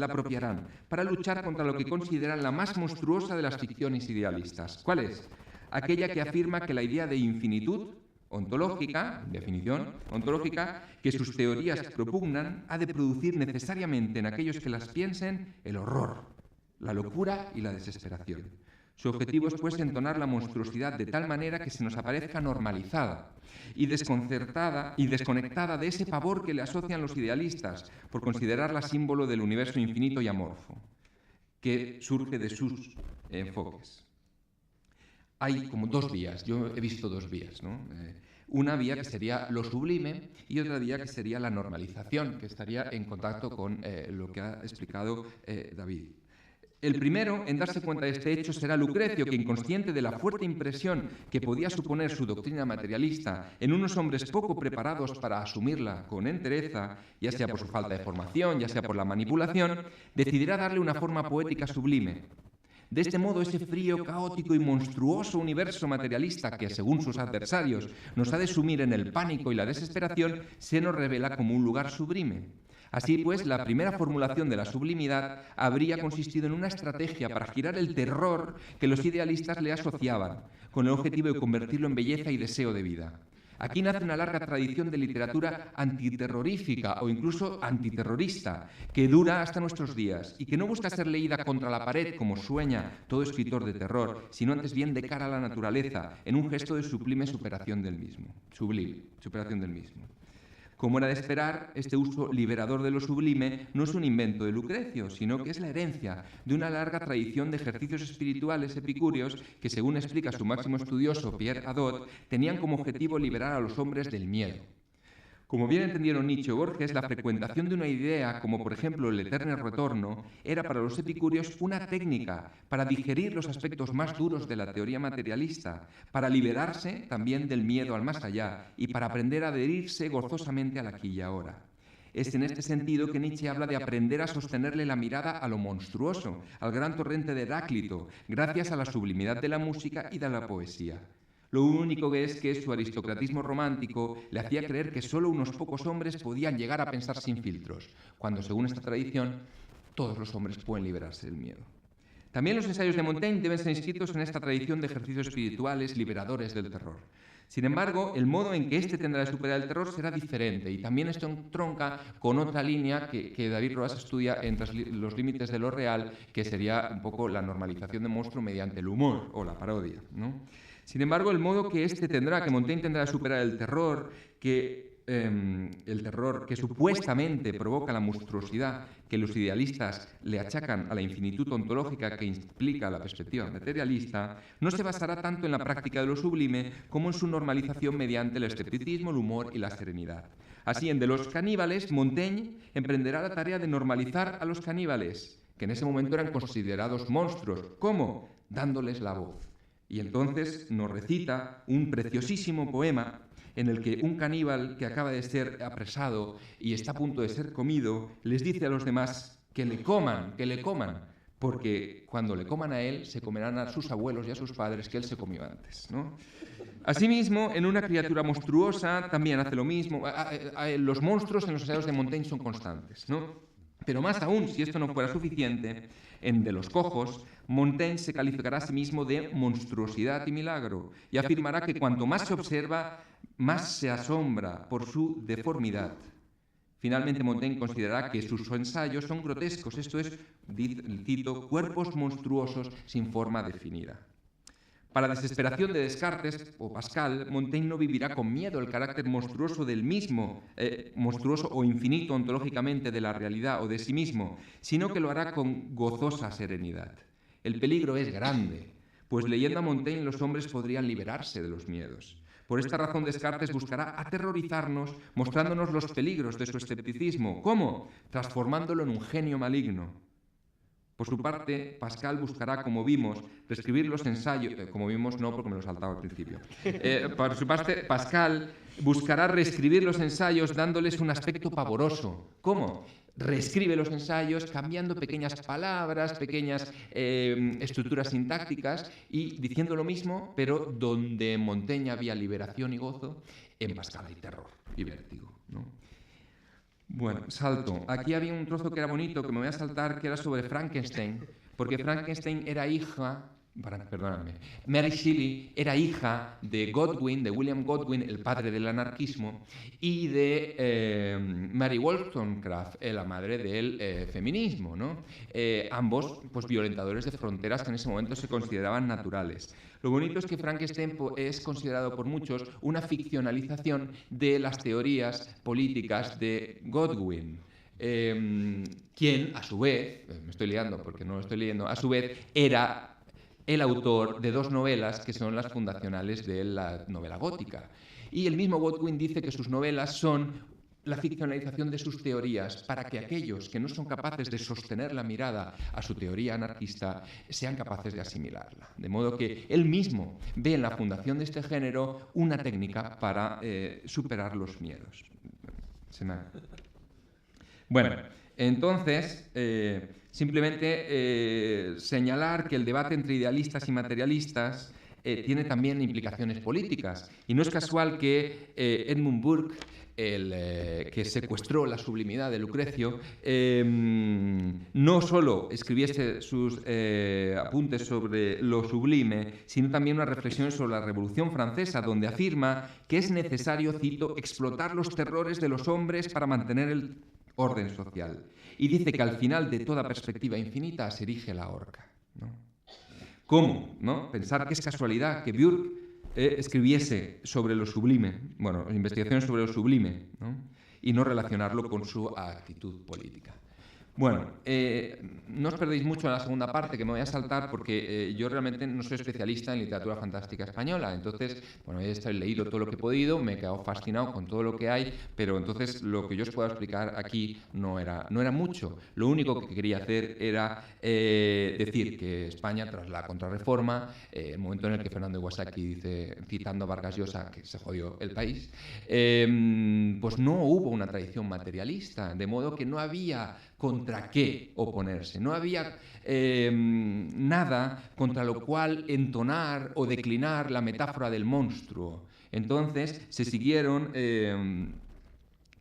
apropiarán, para luchar contra lo que consideran la más monstruosa de las ficciones idealistas. ¿Cuál es? Aquella que afirma que la idea de infinitud ontológica, definición ontológica, que sus teorías propugnan, ha de producir necesariamente en aquellos que las piensen el horror, la locura y la desesperación. Su objetivo es, pues, entonar la monstruosidad de tal manera que se nos aparezca normalizada y desconcertada y desconectada de ese pavor que le asocian los idealistas por considerarla símbolo del universo infinito y amorfo, que surge de sus enfoques. Hay como dos vías, yo he visto dos vías, ¿no? Una vía que sería lo sublime y otra vía que sería la normalización, que estaría en contacto con lo que ha explicado David. El primero en darse cuenta de este hecho será Lucrecio, que, inconsciente de la fuerte impresión que podía suponer su doctrina materialista en unos hombres poco preparados para asumirla con entereza, ya sea por su falta de formación, ya sea por la manipulación, decidirá darle una forma poética sublime. De este modo, ese frío, caótico y monstruoso universo materialista que, según sus adversarios, nos ha de sumir en el pánico y la desesperación, se nos revela como un lugar sublime. Así pues, la primera formulación de la sublimidad habría consistido en una estrategia para girar el terror que los idealistas le asociaban, con el objetivo de convertirlo en belleza y deseo de vida. Aquí nace una larga tradición de literatura antiterrorífica o incluso antiterrorista, que dura hasta nuestros días y que no busca ser leída contra la pared como sueña todo escritor de terror, sino antes bien de cara a la naturaleza, en un gesto de sublime superación del mismo. Como era de esperar, este uso liberador de lo sublime no es un invento de Lucrecio, sino que es la herencia de una larga tradición de ejercicios espirituales epicúreos que, según explica su máximo estudioso Pierre Hadot, tenían como objetivo liberar a los hombres del miedo. Como bien entendieron Nietzsche o Borges, la frecuentación de una idea, como por ejemplo el eterno retorno, era para los epicúreos una técnica para digerir los aspectos más duros de la teoría materialista, para liberarse también del miedo al más allá y para aprender a adherirse gozosamente al aquí y ahora. Es en este sentido que Nietzsche habla de aprender a sostenerle la mirada a lo monstruoso, al gran torrente de Heráclito, gracias a la sublimidad de la música y de la poesía. Lo único que es que su aristocratismo romántico le hacía creer que solo unos pocos hombres podían llegar a pensar sin filtros, cuando, según esta tradición, todos los hombres pueden liberarse del miedo. También los ensayos de Montaigne deben ser inscritos en esta tradición de ejercicios espirituales liberadores del terror. Sin embargo, el modo en que éste tendrá de superar el terror será diferente, y también esto entronca con otra línea que David Roas estudia entre los límites de lo real, que sería un poco la normalización del monstruo mediante el humor o la parodia, ¿no? Sin embargo, el modo que Montaigne tendrá de superar el terror, que el terror que supuestamente provoca la monstruosidad que los idealistas le achacan a la infinitud ontológica que implica la perspectiva materialista, no se basará tanto en la práctica de lo sublime como en su normalización mediante el escepticismo, el humor y la serenidad. Así, en De los caníbales, Montaigne emprenderá la tarea de normalizar a los caníbales, que en ese momento eran considerados monstruos. ¿Cómo? Dándoles la voz. Y entonces nos recita un preciosísimo poema en el que un caníbal que acaba de ser apresado y está a punto de ser comido, les dice a los demás que le coman, porque cuando le coman a él, se comerán a sus abuelos y a sus padres que él se comió antes, ¿no? Asimismo, en Una criatura monstruosa también hace lo mismo. Los monstruos en los ensayos de Montaigne son constantes, ¿no? Pero más aún, si esto no fuera suficiente, en De los cojos, Montaigne se calificará a sí mismo de monstruosidad y milagro y afirmará que cuanto más se observa, más se asombra por su deformidad. Finalmente, Montaigne considerará que sus ensayos son grotescos, esto es, cito, cuerpos monstruosos sin forma definida. Para desesperación de Descartes o Pascal, Montaigne no vivirá con miedo el carácter monstruoso del mismo, monstruoso o infinito ontológicamente de la realidad o de sí mismo, sino que lo hará con gozosa serenidad. El peligro es grande, pues leyendo a Montaigne los hombres podrían liberarse de los miedos. Por esta razón, Descartes buscará aterrorizarnos, mostrándonos los peligros de su escepticismo. ¿Cómo? Transformándolo en un genio maligno. Por su parte, Pascal buscará, como vimos, reescribir los ensayos... como vimos, no, porque me lo he saltado al principio. Por su parte, Pascal buscará reescribir los ensayos dándoles un aspecto pavoroso. ¿Cómo? Reescribe los ensayos cambiando pequeñas palabras, pequeñas estructuras sintácticas y diciendo lo mismo, pero donde en Montaigne había liberación y gozo, en Pascal hay terror y vértigo, ¿no? Bueno, salto. Aquí había un trozo que era bonito, que me voy a saltar, que era sobre Frankenstein, porque Frankenstein era hija... Perdóname. Mary Shelley era hija de Godwin, de William Godwin, el padre del anarquismo, y de Mary Wollstonecraft, la madre del feminismo, ¿no? Ambos, pues, violentadores de fronteras que en ese momento se consideraban naturales. Lo bonito es que Frankenstein es considerado por muchos una ficcionalización de las teorías políticas de Godwin. Quien, a su vez, me estoy liando porque no lo estoy leyendo, a su vez era el autor de dos novelas que son las fundacionales de la novela gótica. Y el mismo Godwin dice que sus novelas son la ficcionalización de sus teorías para que aquellos que no son capaces de sostener la mirada a su teoría anarquista sean capaces de asimilarla. De modo que él mismo ve en la fundación de este género una técnica para superar los miedos. Bueno, entonces... simplemente señalar que el debate entre idealistas y materialistas tiene también implicaciones políticas. Y no es casual que Edmund Burke, que secuestró la sublimidad de Lucrecio, no solo escribiese sus apuntes sobre lo sublime, sino también una reflexión sobre la Revolución Francesa, donde afirma que es necesario, cito, explotar los terrores de los hombres para mantener el orden social. Y dice que al final de toda perspectiva infinita se erige la horca, ¿no? ¿Cómo? ¿No? Pensar que es casualidad que Burke escribiese sobre lo sublime, bueno, investigaciones sobre lo sublime, ¿no? Y no relacionarlo con su actitud política. Bueno, no os perdéis mucho en la segunda parte, que me voy a saltar porque yo realmente no soy especialista en literatura fantástica española. Entonces, bueno, he leído todo lo que he podido, me he quedado fascinado con todo lo que hay, pero entonces lo que yo os puedo explicar aquí no era mucho. Lo único que quería hacer era decir que España, tras la contrarreforma, el momento en el que Fernando Iwasaki dice, citando a Vargas Llosa, que se jodió el país, pues no hubo una tradición materialista, de modo que no había contra qué oponerse. No había nada contra lo cual entonar o declinar la metáfora del monstruo. Entonces se siguieron...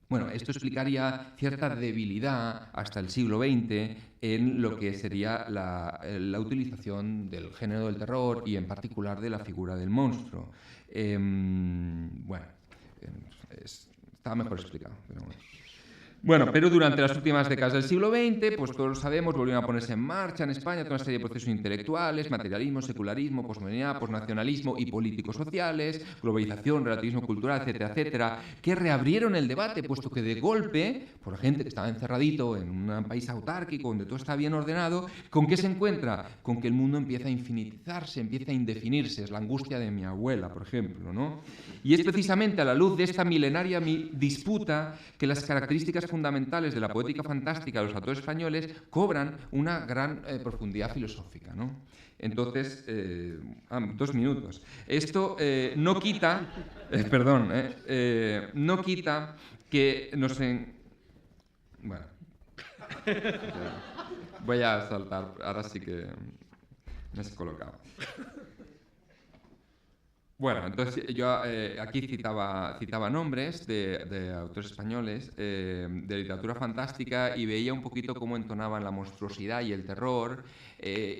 bueno, esto explicaría cierta debilidad hasta el siglo XX en lo que sería la utilización del género del terror y en particular de la figura del monstruo. Bueno, está mejor explicado, pero bueno. Bueno, pero durante las últimas décadas del siglo XX, pues todos lo sabemos, volvieron a ponerse en marcha en España toda una serie de procesos intelectuales, materialismo, secularismo, posmodernidad, posnacionalismo y políticos sociales, globalización, relativismo cultural, etcétera, etcétera, que reabrieron el debate, puesto que de golpe, por gente que estaba encerradito en un país autárquico, donde todo está bien ordenado, ¿con qué se encuentra? Con que el mundo empieza a infinitizarse, empieza a indefinirse, es la angustia de mi abuela, por ejemplo, ¿no? Y es precisamente a la luz de esta milenaria disputa que las características fundamentales de la poética fantástica de los autores españoles cobran una gran profundidad filosófica, ¿no? Entonces, 2 minutos. Esto no quita, no quita que nos... Bueno, voy a saltar, ahora sí que me he colocado. Bueno, entonces yo aquí citaba nombres de autores españoles de literatura fantástica y veía un poquito cómo entonaban la monstruosidad y el terror.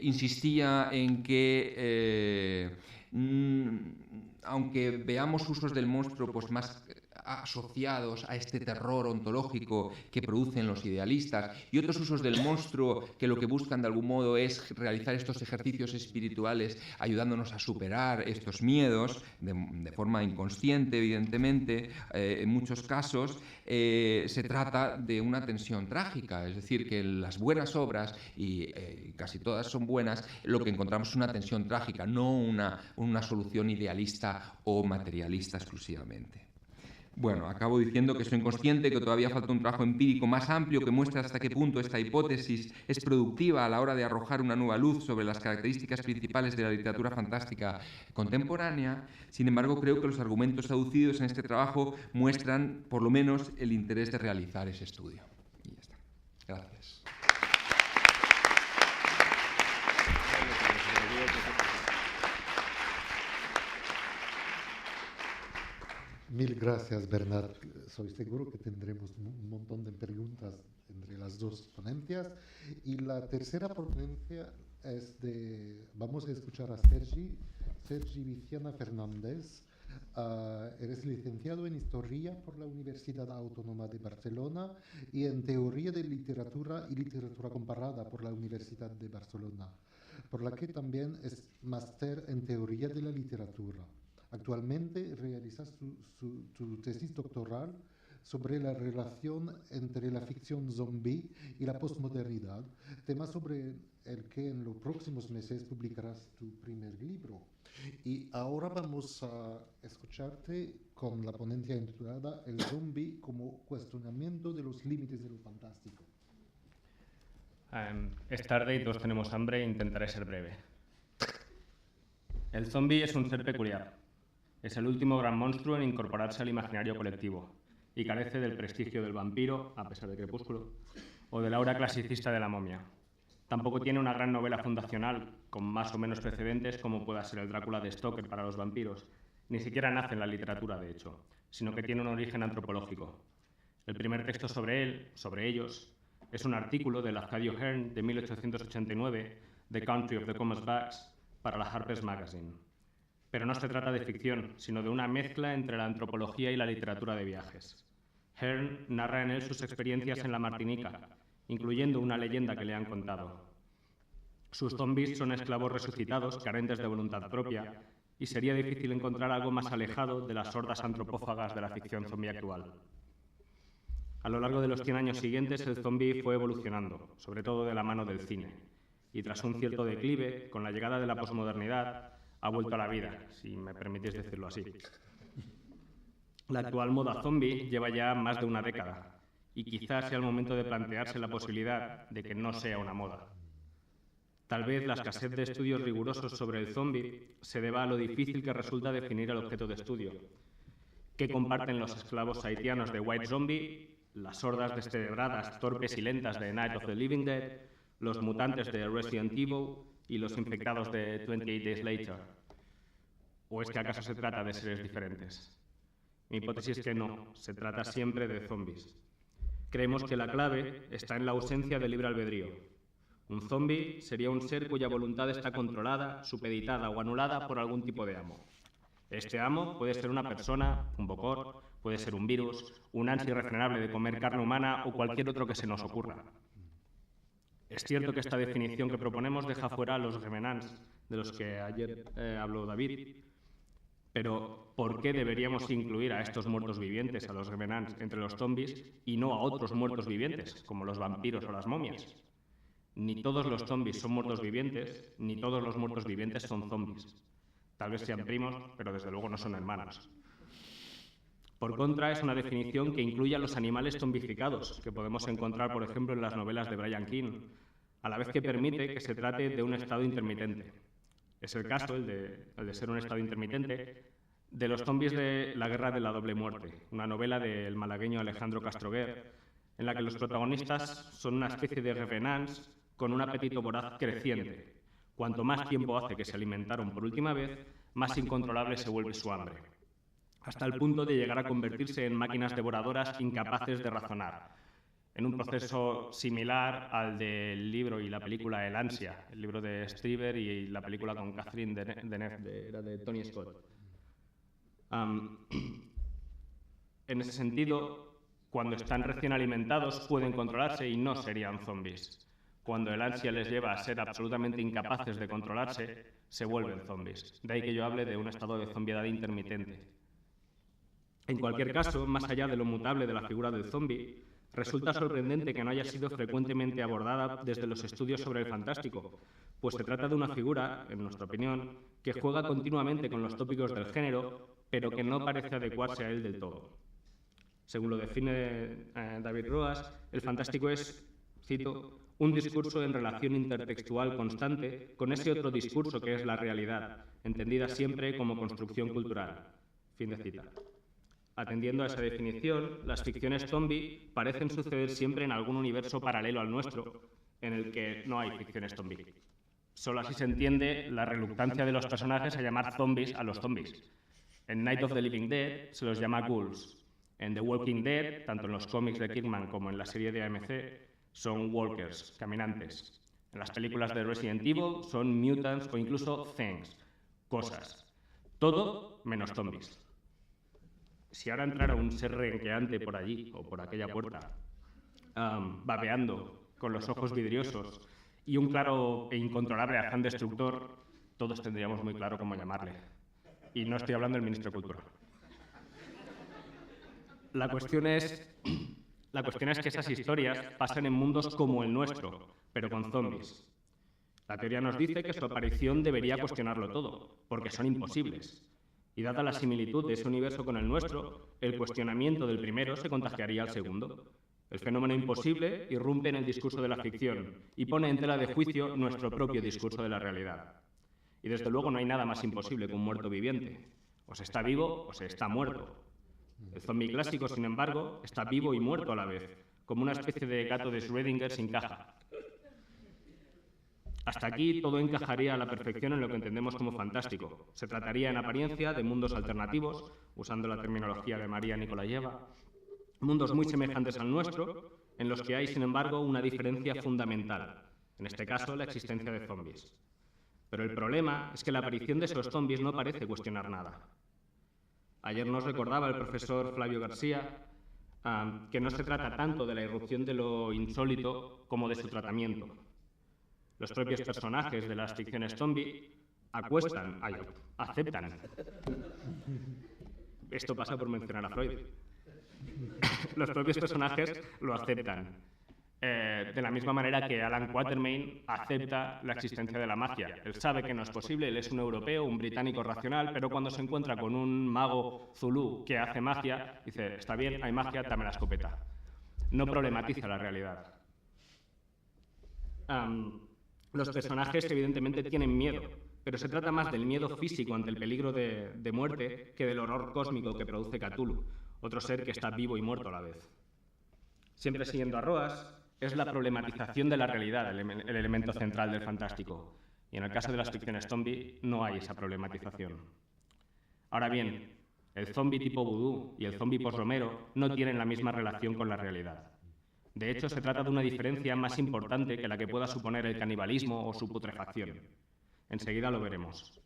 Insistía en que, aunque veamos usos del monstruo pues más asociados a este terror ontológico que producen los idealistas y otros usos del monstruo que lo que buscan de algún modo es realizar estos ejercicios espirituales ayudándonos a superar estos miedos de forma inconsciente, evidentemente, en muchos casos se trata de una tensión trágica, es decir, que las buenas obras, y casi todas son buenas, lo que encontramos es una tensión trágica, no una solución idealista o materialista exclusivamente. Bueno, acabo diciendo que soy consciente que todavía falta un trabajo empírico más amplio que muestre hasta qué punto esta hipótesis es productiva a la hora de arrojar una nueva luz sobre las características principales de la literatura fantástica contemporánea. Sin embargo, creo que los argumentos aducidos en este trabajo muestran, por lo menos, el interés de realizar ese estudio. Y ya está. Gracias. Mil gracias, Bernat. Soy seguro que tendremos un montón de preguntas entre las dos ponencias. Y la tercera ponencia es vamos a escuchar a Sergi Viciana Fernández. Eres licenciado en Historia por la Universidad Autónoma de Barcelona y en Teoría de Literatura y Literatura Comparada por la Universidad de Barcelona, por la que también es máster en Teoría de la Literatura. Actualmente realiza su tesis doctoral sobre la relación entre la ficción zombie y la posmodernidad, tema sobre el que en los próximos meses publicarás tu primer libro. Y ahora vamos a escucharte con la ponencia intitulada El zombie como cuestionamiento de los límites de lo fantástico. Es tarde y todos tenemos hambre e intentaré ser breve. El zombie es un ser peculiar. Es el último gran monstruo en incorporarse al imaginario colectivo y carece del prestigio del vampiro, a pesar de Crepúsculo, o del aura clasicista de la momia. Tampoco tiene una gran novela fundacional con más o menos precedentes como pueda ser el Drácula de Stoker para los vampiros. Ni siquiera nace en la literatura, de hecho, sino que tiene un origen antropológico. El primer texto sobre ellos, es un artículo de Lafcadio Hearn de 1889, The Country of the Commonwealth, para la Harper's Magazine. Pero no se trata de ficción, sino de una mezcla entre la antropología y la literatura de viajes. Hearn narra en él sus experiencias en la Martinica, incluyendo una leyenda que le han contado. Sus zombies son esclavos resucitados, carentes de voluntad propia, y sería difícil encontrar algo más alejado de las hordas antropófagas de la ficción zombie actual. A lo largo de los 100 años siguientes, el zombie fue evolucionando, sobre todo de la mano del cine, y tras un cierto declive, con la llegada de la posmodernidad, ha vuelto a la vida, si me permitís decirlo así. La actual moda zombie lleva ya más de una década, y quizás sea el momento de plantearse la posibilidad de que no sea una moda. Tal vez la escasez de estudios rigurosos sobre el zombie se deba a lo difícil que resulta definir el objeto de estudio. ¿Qué comparten los esclavos haitianos de White Zombie, las hordas descerebradas, torpes y lentas de Night of the Living Dead, los mutantes de Resident Evil y los infectados de 28 Days Later? ¿O es que acaso se trata de seres diferentes? Mi hipótesis es que no, se trata siempre de zombies. Creemos que la clave está en la ausencia de libre albedrío. Un zombie sería un ser cuya voluntad está controlada, supeditada o anulada por algún tipo de amo. Este amo puede ser una persona, un bokor, puede ser un virus, un ansia irrefrenable de comer carne humana o cualquier otro que se nos ocurra. Es cierto que esta definición que proponemos deja fuera a los revenants, de los que ayer habló David, pero ¿por qué deberíamos incluir a estos muertos vivientes, a los revenants, entre los zombies y no a otros muertos vivientes, como los vampiros o las momias? Ni todos los zombies son muertos vivientes, ni todos los muertos vivientes son zombies. Tal vez sean primos, pero desde luego no son hermanos. Por contra, es una definición que incluye a los animales zombificados, que podemos encontrar, por ejemplo, en las novelas de Brian King, a la vez que permite que se trate de un estado intermitente. Es el caso, el de ser un estado intermitente, de los zombies de La guerra de la doble muerte, una novela del malagueño Alejandro Castroguer, en la que los protagonistas son una especie de revenants con un apetito voraz creciente. Cuanto más tiempo hace que se alimentaron por última vez, más incontrolable se vuelve su hambre, hasta el punto de llegar a convertirse en máquinas devoradoras incapaces de razonar, en un proceso similar al del libro y la película El ansia, el libro de Stryver y la película con Catherine Deneuve, era de Tony Scott. En ese sentido, cuando están recién alimentados pueden controlarse y no serían zombies. Cuando el ansia les lleva a ser absolutamente incapaces de controlarse, se vuelven zombies. De ahí que yo hable de un estado de zombiedad intermitente. En cualquier caso, más allá de lo mutable de la figura del zombie, resulta sorprendente que no haya sido frecuentemente abordada desde los estudios sobre el fantástico, pues se trata de una figura, en nuestra opinión, que juega continuamente con los tópicos del género, pero que no parece adecuarse a él del todo. Según lo define David Roas, el fantástico es, cito, un discurso en relación intertextual constante con ese otro discurso que es la realidad, entendida siempre como construcción cultural. Fin de cita. Atendiendo a esa definición, las ficciones zombie parecen suceder siempre en algún universo paralelo al nuestro, en el que no hay ficciones zombie. Solo así se entiende la reluctancia de los personajes a llamar zombies a los zombies. En Night of the Living Dead se los llama ghouls. En The Walking Dead, tanto en los cómics de Kirkman como en la serie de AMC, son walkers, caminantes. En las películas de Resident Evil son mutants o incluso things, cosas. Todo menos zombies. Si ahora entrara un ser renqueante por allí o por aquella puerta, babeando, con los ojos vidriosos y un claro e incontrolable afán destructor, todos tendríamos muy claro cómo llamarle. Y no estoy hablando del ministro de Cultura. La cuestión es que esas historias pasan en mundos como el nuestro, pero con zombies. La teoría nos dice que su aparición debería cuestionarlo todo, porque son imposibles. Y dada la similitud de ese universo con el nuestro, el cuestionamiento del primero se contagiaría al segundo. El fenómeno imposible irrumpe en el discurso de la ficción y pone en tela de juicio nuestro propio discurso de la realidad. Y desde luego no hay nada más imposible que un muerto viviente. O se está vivo o se está muerto. El zombie clásico, sin embargo, está vivo y muerto a la vez, como una especie de gato de Schrödinger sin caja. Hasta aquí todo encajaría a la perfección en lo que entendemos como fantástico. Se trataría en apariencia de mundos alternativos, usando la terminología de María Nikolayeva, mundos muy semejantes al nuestro, en los que hay, sin embargo, una diferencia fundamental, en este caso, la existencia de zombies. Pero el problema es que la aparición de esos zombies no parece cuestionar nada. Ayer nos recordaba el profesor Flavio García que no se trata tanto de la irrupción de lo insólito como de su tratamiento. Los propios personajes de las ficciones zombie aceptan. Esto pasa por mencionar a Freud. Los propios personajes lo aceptan. De la misma manera que Alan Quatermain acepta la existencia de la magia. Él sabe que no es posible, él es un europeo, un británico racional, pero cuando se encuentra con un mago zulú que hace magia, dice, está bien, hay magia, dame la escopeta. No problematiza la realidad. Los personajes evidentemente tienen miedo, pero se trata más del miedo físico ante el peligro de muerte que del horror cósmico que produce Cthulhu, otro ser que está vivo y muerto a la vez. Siempre siguiendo a Roas, es la problematización de la realidad el elemento central del fantástico, y en el caso de las ficciones zombie no hay esa problematización. Ahora bien, el zombie tipo vudú y el zombie post-Romero no tienen la misma relación con la realidad. De hecho, se trata de una diferencia más importante que la que pueda suponer el canibalismo o su putrefacción. Enseguida lo veremos.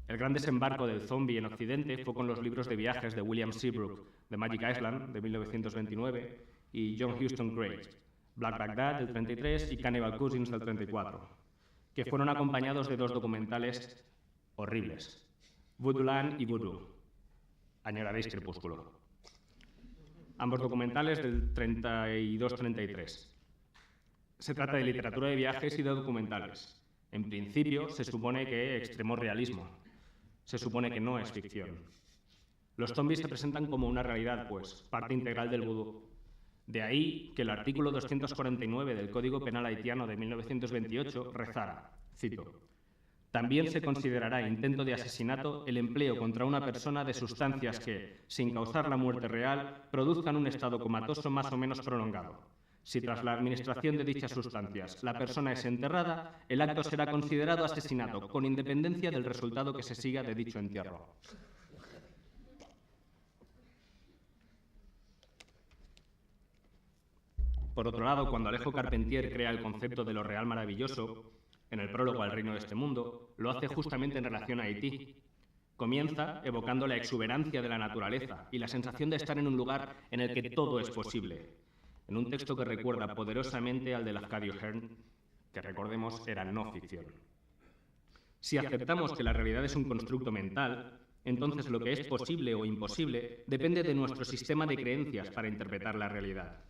El gran desembarco del zombie en Occidente fue con los libros de viajes de William Seabrook, The Magic Island, de 1929, y John Huston Gray, Black Baghdad, del 33, y Cannibal Cousins, del 34, que fueron acompañados de 2 documentales horribles, Voodoo Land y Voodoo. Añoraréis Crepúsculo. Ambos documentales del 32-33. Se trata de literatura de viajes y de documentales. En principio, se supone que extremo realismo. Se supone que no es ficción. Los zombies se presentan como una realidad, pues, parte integral del vudú. De ahí que el artículo 249 del Código Penal haitiano de 1928 rezara, cito, «También se considerará intento de asesinato el empleo contra una persona de sustancias que, sin causar la muerte real, produzcan un estado comatoso más o menos prolongado. Si tras la administración de dichas sustancias la persona es enterrada, el acto será considerado asesinato, con independencia del resultado que se siga de dicho entierro». Por otro lado, cuando Alejo Carpentier crea el concepto de lo real maravilloso, en el prólogo al reino de este mundo, lo hace justamente en relación a Haití. Comienza evocando la exuberancia de la naturaleza y la sensación de estar en un lugar en el que todo es posible, en un texto que recuerda poderosamente al de Lafcadio Hearn, que recordemos era no ficción. Si aceptamos que la realidad es un constructo mental, entonces lo que es posible o imposible depende de nuestro sistema de creencias para interpretar la realidad.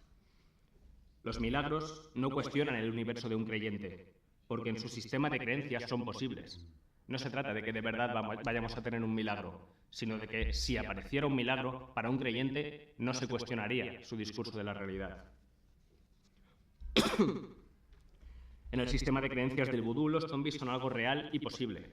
Los milagros no cuestionan el universo de un creyente, porque en su sistema de creencias son posibles. No se trata de que de verdad vayamos a tener un milagro, sino de que si apareciera un milagro, para un creyente no se cuestionaría su discurso de la realidad. En el sistema de creencias del vudú, los zombies son algo real y posible.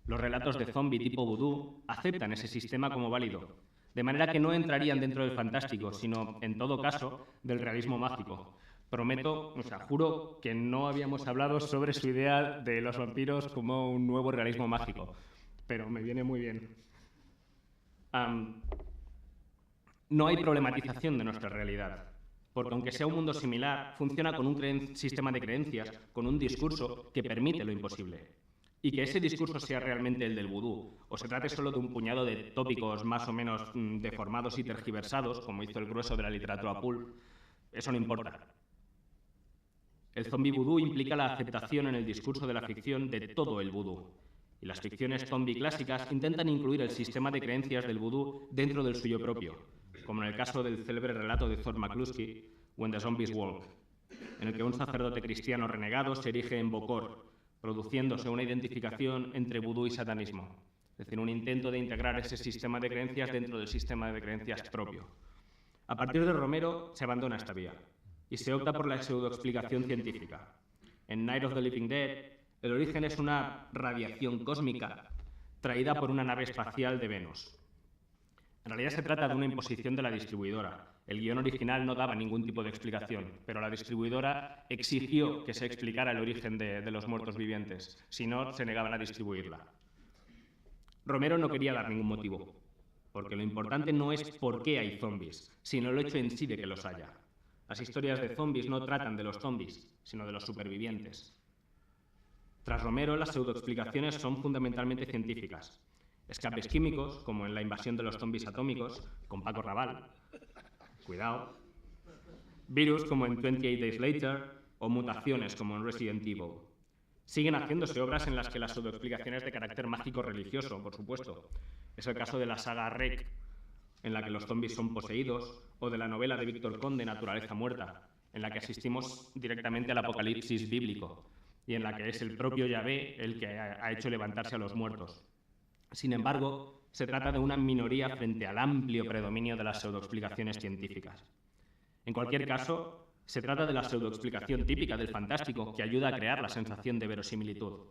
Los relatos de zombie tipo vudú aceptan ese sistema como válido, de manera que no entrarían dentro del fantástico, sino, en todo caso, del realismo mágico. Prometo, juro que no habíamos hablado sobre su idea de los vampiros como un nuevo realismo mágico, pero me viene muy bien. No hay problematización de nuestra realidad, porque aunque sea un mundo similar, funciona con un sistema de creencias, con un discurso que permite lo imposible. Y que ese discurso sea realmente el del vudú, o se trate solo de un puñado de tópicos más o menos deformados y tergiversados, como hizo el grueso de la literatura pulp, eso no importa. El zombie vudú implica la aceptación en el discurso de la ficción de todo el vudú. Y las ficciones zombie clásicas intentan incluir el sistema de creencias del vudú dentro del suyo propio, como en el caso del célebre relato de Thor McCluskey, When the Zombies Walk, en el que un sacerdote cristiano renegado se erige en Bokor, produciéndose una identificación entre vudú y satanismo, es decir, un intento de integrar ese sistema de creencias dentro del sistema de creencias propio. A partir de Romero se abandona esta vía y se opta por la pseudoexplicación científica. En Night of the Living Dead, el origen es una radiación cósmica traída por una nave espacial de Venus. En realidad se trata de una imposición de la distribuidora. El guión original no daba ningún tipo de explicación, pero la distribuidora exigió que se explicara el origen de los muertos vivientes, si no, se negaban a distribuirla. Romero no quería dar ningún motivo, porque lo importante no es por qué hay zombies, sino el hecho en sí de que los haya. Las historias de zombies no tratan de los zombies, sino de los supervivientes. Tras Romero, las pseudoexplicaciones son fundamentalmente científicas. Escapes químicos, como en La invasión de los zombies atómicos, con Paco Raval. Cuidado. Virus, como en 28 Days Later, o mutaciones, como en Resident Evil. Siguen haciéndose obras en las que las pseudoexplicaciones de carácter mágico-religioso, por supuesto. Es el caso de la saga Rec, en la que los zombies son poseídos, o de la novela de Víctor Conde, Naturaleza Muerta, en la que asistimos directamente al apocalipsis bíblico, y en la que es el propio Yahvé el que ha hecho levantarse a los muertos. Sin embargo, se trata de una minoría frente al amplio predominio de las pseudoexplicaciones científicas. En cualquier caso, se trata de la pseudoexplicación típica del fantástico que ayuda a crear la sensación de verosimilitud.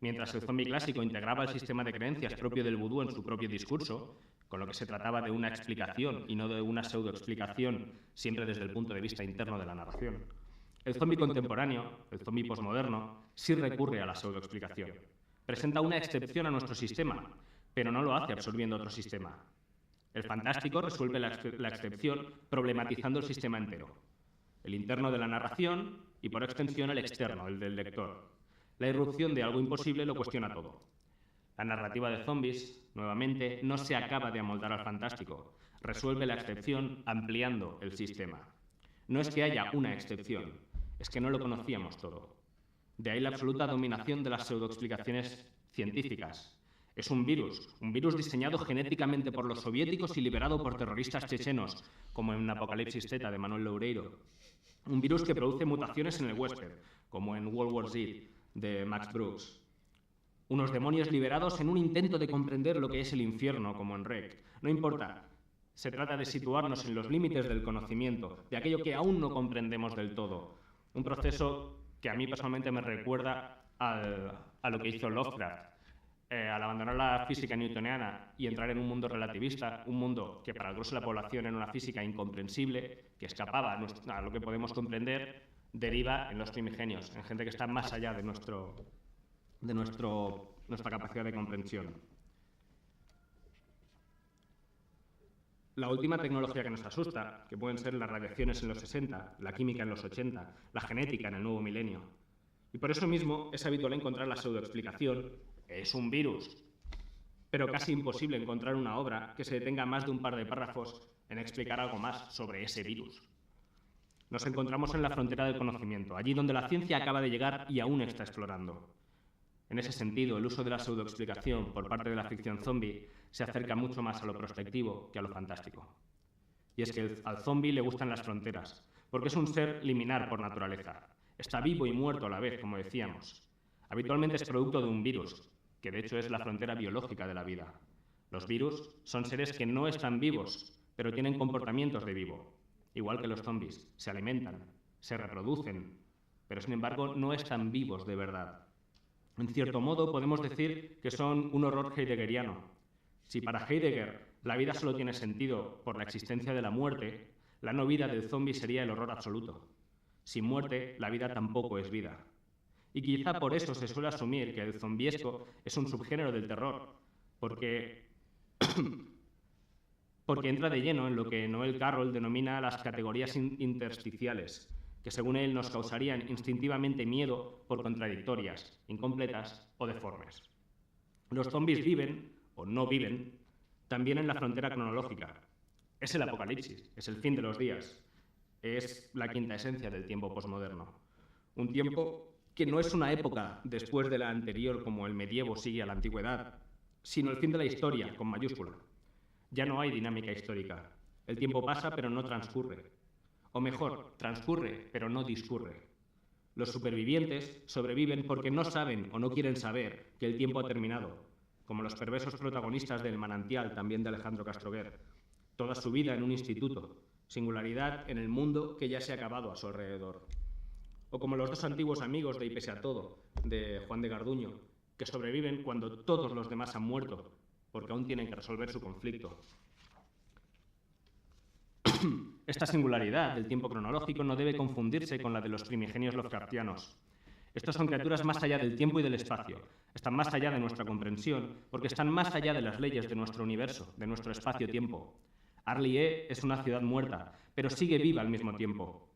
Mientras el zombie clásico integraba el sistema de creencias propio del vudú en su propio discurso, con lo que se trataba de una explicación y no de una pseudoexplicación, siempre desde el punto de vista interno de la narración. El zombie contemporáneo, el zombie posmoderno, sí recurre a la pseudoexplicación. Presenta una excepción a nuestro sistema, pero no lo hace absorbiendo otro sistema. El fantástico resuelve la excepción problematizando el sistema entero. El interno de la narración y, por extensión, el externo, el del lector. La irrupción de algo imposible lo cuestiona todo. La narrativa de zombies, nuevamente, no se acaba de amoldar al fantástico, resuelve la excepción ampliando el sistema. No es que haya una excepción, es que no lo conocíamos todo. De ahí la absoluta dominación de las pseudoexplicaciones científicas. Es un virus diseñado genéticamente por los soviéticos y liberado por terroristas chechenos, como en Apocalipsis Z de Manuel Loureiro. Un virus que produce mutaciones en el huésped, como en World War Z de Max Brooks. Unos demonios liberados en un intento de comprender lo que es el infierno, como en REC. No importa. Se trata de situarnos en los límites del conocimiento, de aquello que aún no comprendemos del todo. Un proceso que a mí personalmente me recuerda a lo que hizo Lovecraft. Al abandonar la física newtoniana y entrar en un mundo relativista, un mundo que para el grueso de la población era una física incomprensible, que escapaba a lo que podemos comprender, deriva en los primigenios, en gente que está más allá de nuestra capacidad de comprensión. La última tecnología que nos asusta, que pueden ser las radiaciones en los 60, la química en los 80, la genética en el nuevo milenio. Y por eso mismo es habitual encontrar la pseudoexplicación, es un virus, pero casi imposible encontrar una obra que se detenga más de un par de párrafos en explicar algo más sobre ese virus. Nos encontramos en la frontera del conocimiento, allí donde la ciencia acaba de llegar y aún está explorando. En ese sentido, el uso de la pseudoexplicación por parte de la ficción zombie se acerca mucho más a lo prospectivo que a lo fantástico. Y es que al zombie le gustan las fronteras, porque es un ser liminar por naturaleza. Está vivo y muerto a la vez, como decíamos. Habitualmente es producto de un virus, que de hecho es la frontera biológica de la vida. Los virus son seres que no están vivos, pero tienen comportamientos de vivo. Igual que los zombies, se alimentan, se reproducen, pero sin embargo no están vivos de verdad. En cierto modo, podemos decir que son un horror heideggeriano. Si para Heidegger la vida solo tiene sentido por la existencia de la muerte, la no vida del zombie sería el horror absoluto. Sin muerte, la vida tampoco es vida. Y quizá por eso se suele asumir que el zombiesco es un subgénero del terror, porque entra de lleno en lo que Noel Carroll denomina las categorías intersticiales, que según él nos causarían instintivamente miedo por contradictorias, incompletas o deformes. Los zombies viven, o no viven, también en la frontera cronológica. Es el apocalipsis, es el fin de los días, es la quinta esencia del tiempo posmoderno. Un tiempo que no es una época después de la anterior como el medievo sigue a la antigüedad, sino el fin de la historia, con mayúscula. Ya no hay dinámica histórica. El tiempo pasa pero no transcurre. O mejor, transcurre, pero no discurre. Los supervivientes sobreviven porque no saben o no quieren saber que el tiempo ha terminado, como los perversos protagonistas del Manantial, también de Alejandro Castroguer. Toda su vida en un instituto, singularidad en el mundo que ya se ha acabado a su alrededor. O como los dos antiguos amigos de Y pese a todo, de Juan de Garduño, que sobreviven cuando todos los demás han muerto, porque aún tienen que resolver su conflicto. Esta singularidad del tiempo cronológico no debe confundirse con la de los primigenios lovecraftianos. Estos son criaturas más allá del tiempo y del espacio, están más allá de nuestra comprensión, porque están más allá de las leyes de nuestro universo, de nuestro espacio-tiempo. Arlie es una ciudad muerta, pero sigue viva al mismo tiempo.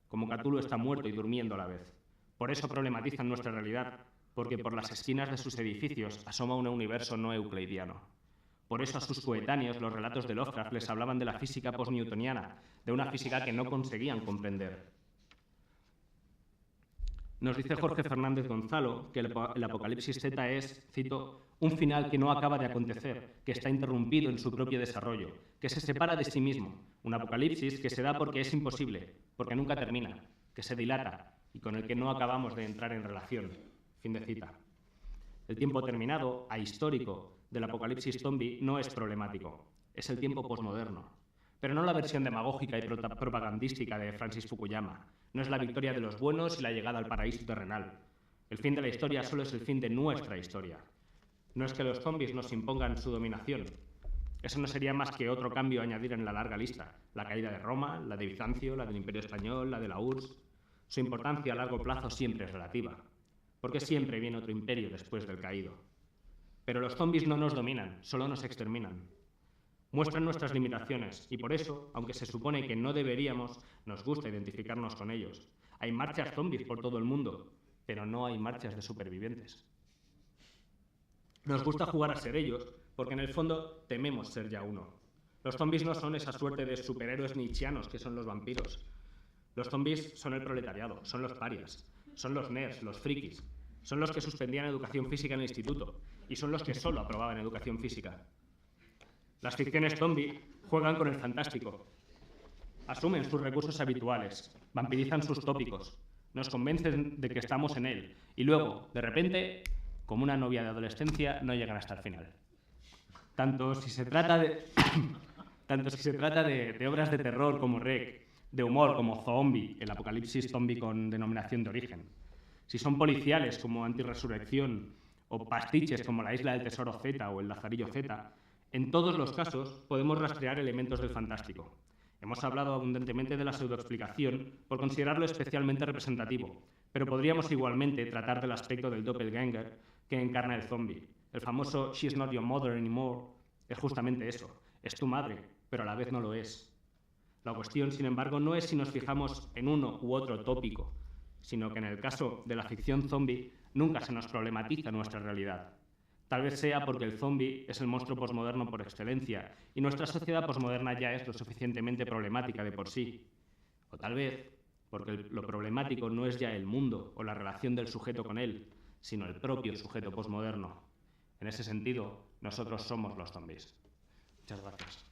Como Cthulhu está muerto y durmiendo a la vez. Por eso problematizan nuestra realidad, porque por las esquinas de sus edificios asoma un universo no euclidiano. Por eso a sus coetáneos los relatos de Lovecraft les hablaban de la física post-newtoniana, de una física que no conseguían comprender. Nos dice Jorge Fernández Gonzalo que el Apocalipsis Z es, cito, un final que no acaba de acontecer, que está interrumpido en su propio desarrollo, que se separa de sí mismo, un apocalipsis que se da porque es imposible, porque nunca termina, que se dilata y con el que no acabamos de entrar en relación. Fin de cita. El tiempo terminado, ahistórico, del apocalipsis zombie no es problemático, es el tiempo posmoderno. Pero no la versión demagógica y propagandística de Francis Fukuyama. No es la victoria de los buenos y la llegada al paraíso terrenal. El fin de la historia solo es el fin de nuestra historia. No es que los zombies nos impongan su dominación. Eso no sería más que otro cambio a añadir en la larga lista. La caída de Roma, la de Bizancio, la del Imperio Español, la de la URSS. Su importancia a largo plazo siempre es relativa, porque siempre viene otro imperio después del caído. Pero los zombies no nos dominan, solo nos exterminan. Muestran nuestras limitaciones y por eso, aunque se supone que no deberíamos, nos gusta identificarnos con ellos. Hay marchas zombies por todo el mundo, pero no hay marchas de supervivientes. Nos gusta jugar a ser ellos porque en el fondo tememos ser ya uno. Los zombies no son esa suerte de superhéroes nietzscheanos que son los vampiros. Los zombies son el proletariado, son los parias, son los nerds, los frikis, son los que suspendían educación física en el instituto y son los que solo aprobaban educación física. Las ficciones zombie juegan con el fantástico, asumen sus recursos habituales, vampirizan sus tópicos, nos convencen de que estamos en él y luego, de repente, como una novia de adolescencia, no llegan hasta el final. Tanto si se trata de obras de terror como REC, de humor como Zombie, el apocalipsis zombie con denominación de origen, si son policiales como Antirresurrección o pastiches como La Isla del Tesoro Z o El Lazarillo Z, en todos los casos podemos rastrear elementos del fantástico. Hemos hablado abundantemente de la pseudoexplicación por considerarlo especialmente representativo, pero podríamos igualmente tratar del aspecto del doppelganger que encarna el zombie. El famoso "She's not your mother anymore" es justamente eso, es tu madre, pero a la vez no lo es. La cuestión, sin embargo, no es si nos fijamos en uno u otro tópico, sino que en el caso de la ficción zombie nunca se nos problematiza nuestra realidad. Tal vez sea porque el zombie es el monstruo posmoderno por excelencia y nuestra sociedad posmoderna ya es lo suficientemente problemática de por sí. O tal vez porque lo problemático no es ya el mundo o la relación del sujeto con él, sino el propio sujeto posmoderno. En ese sentido, nosotros somos los zombies. Muchas gracias.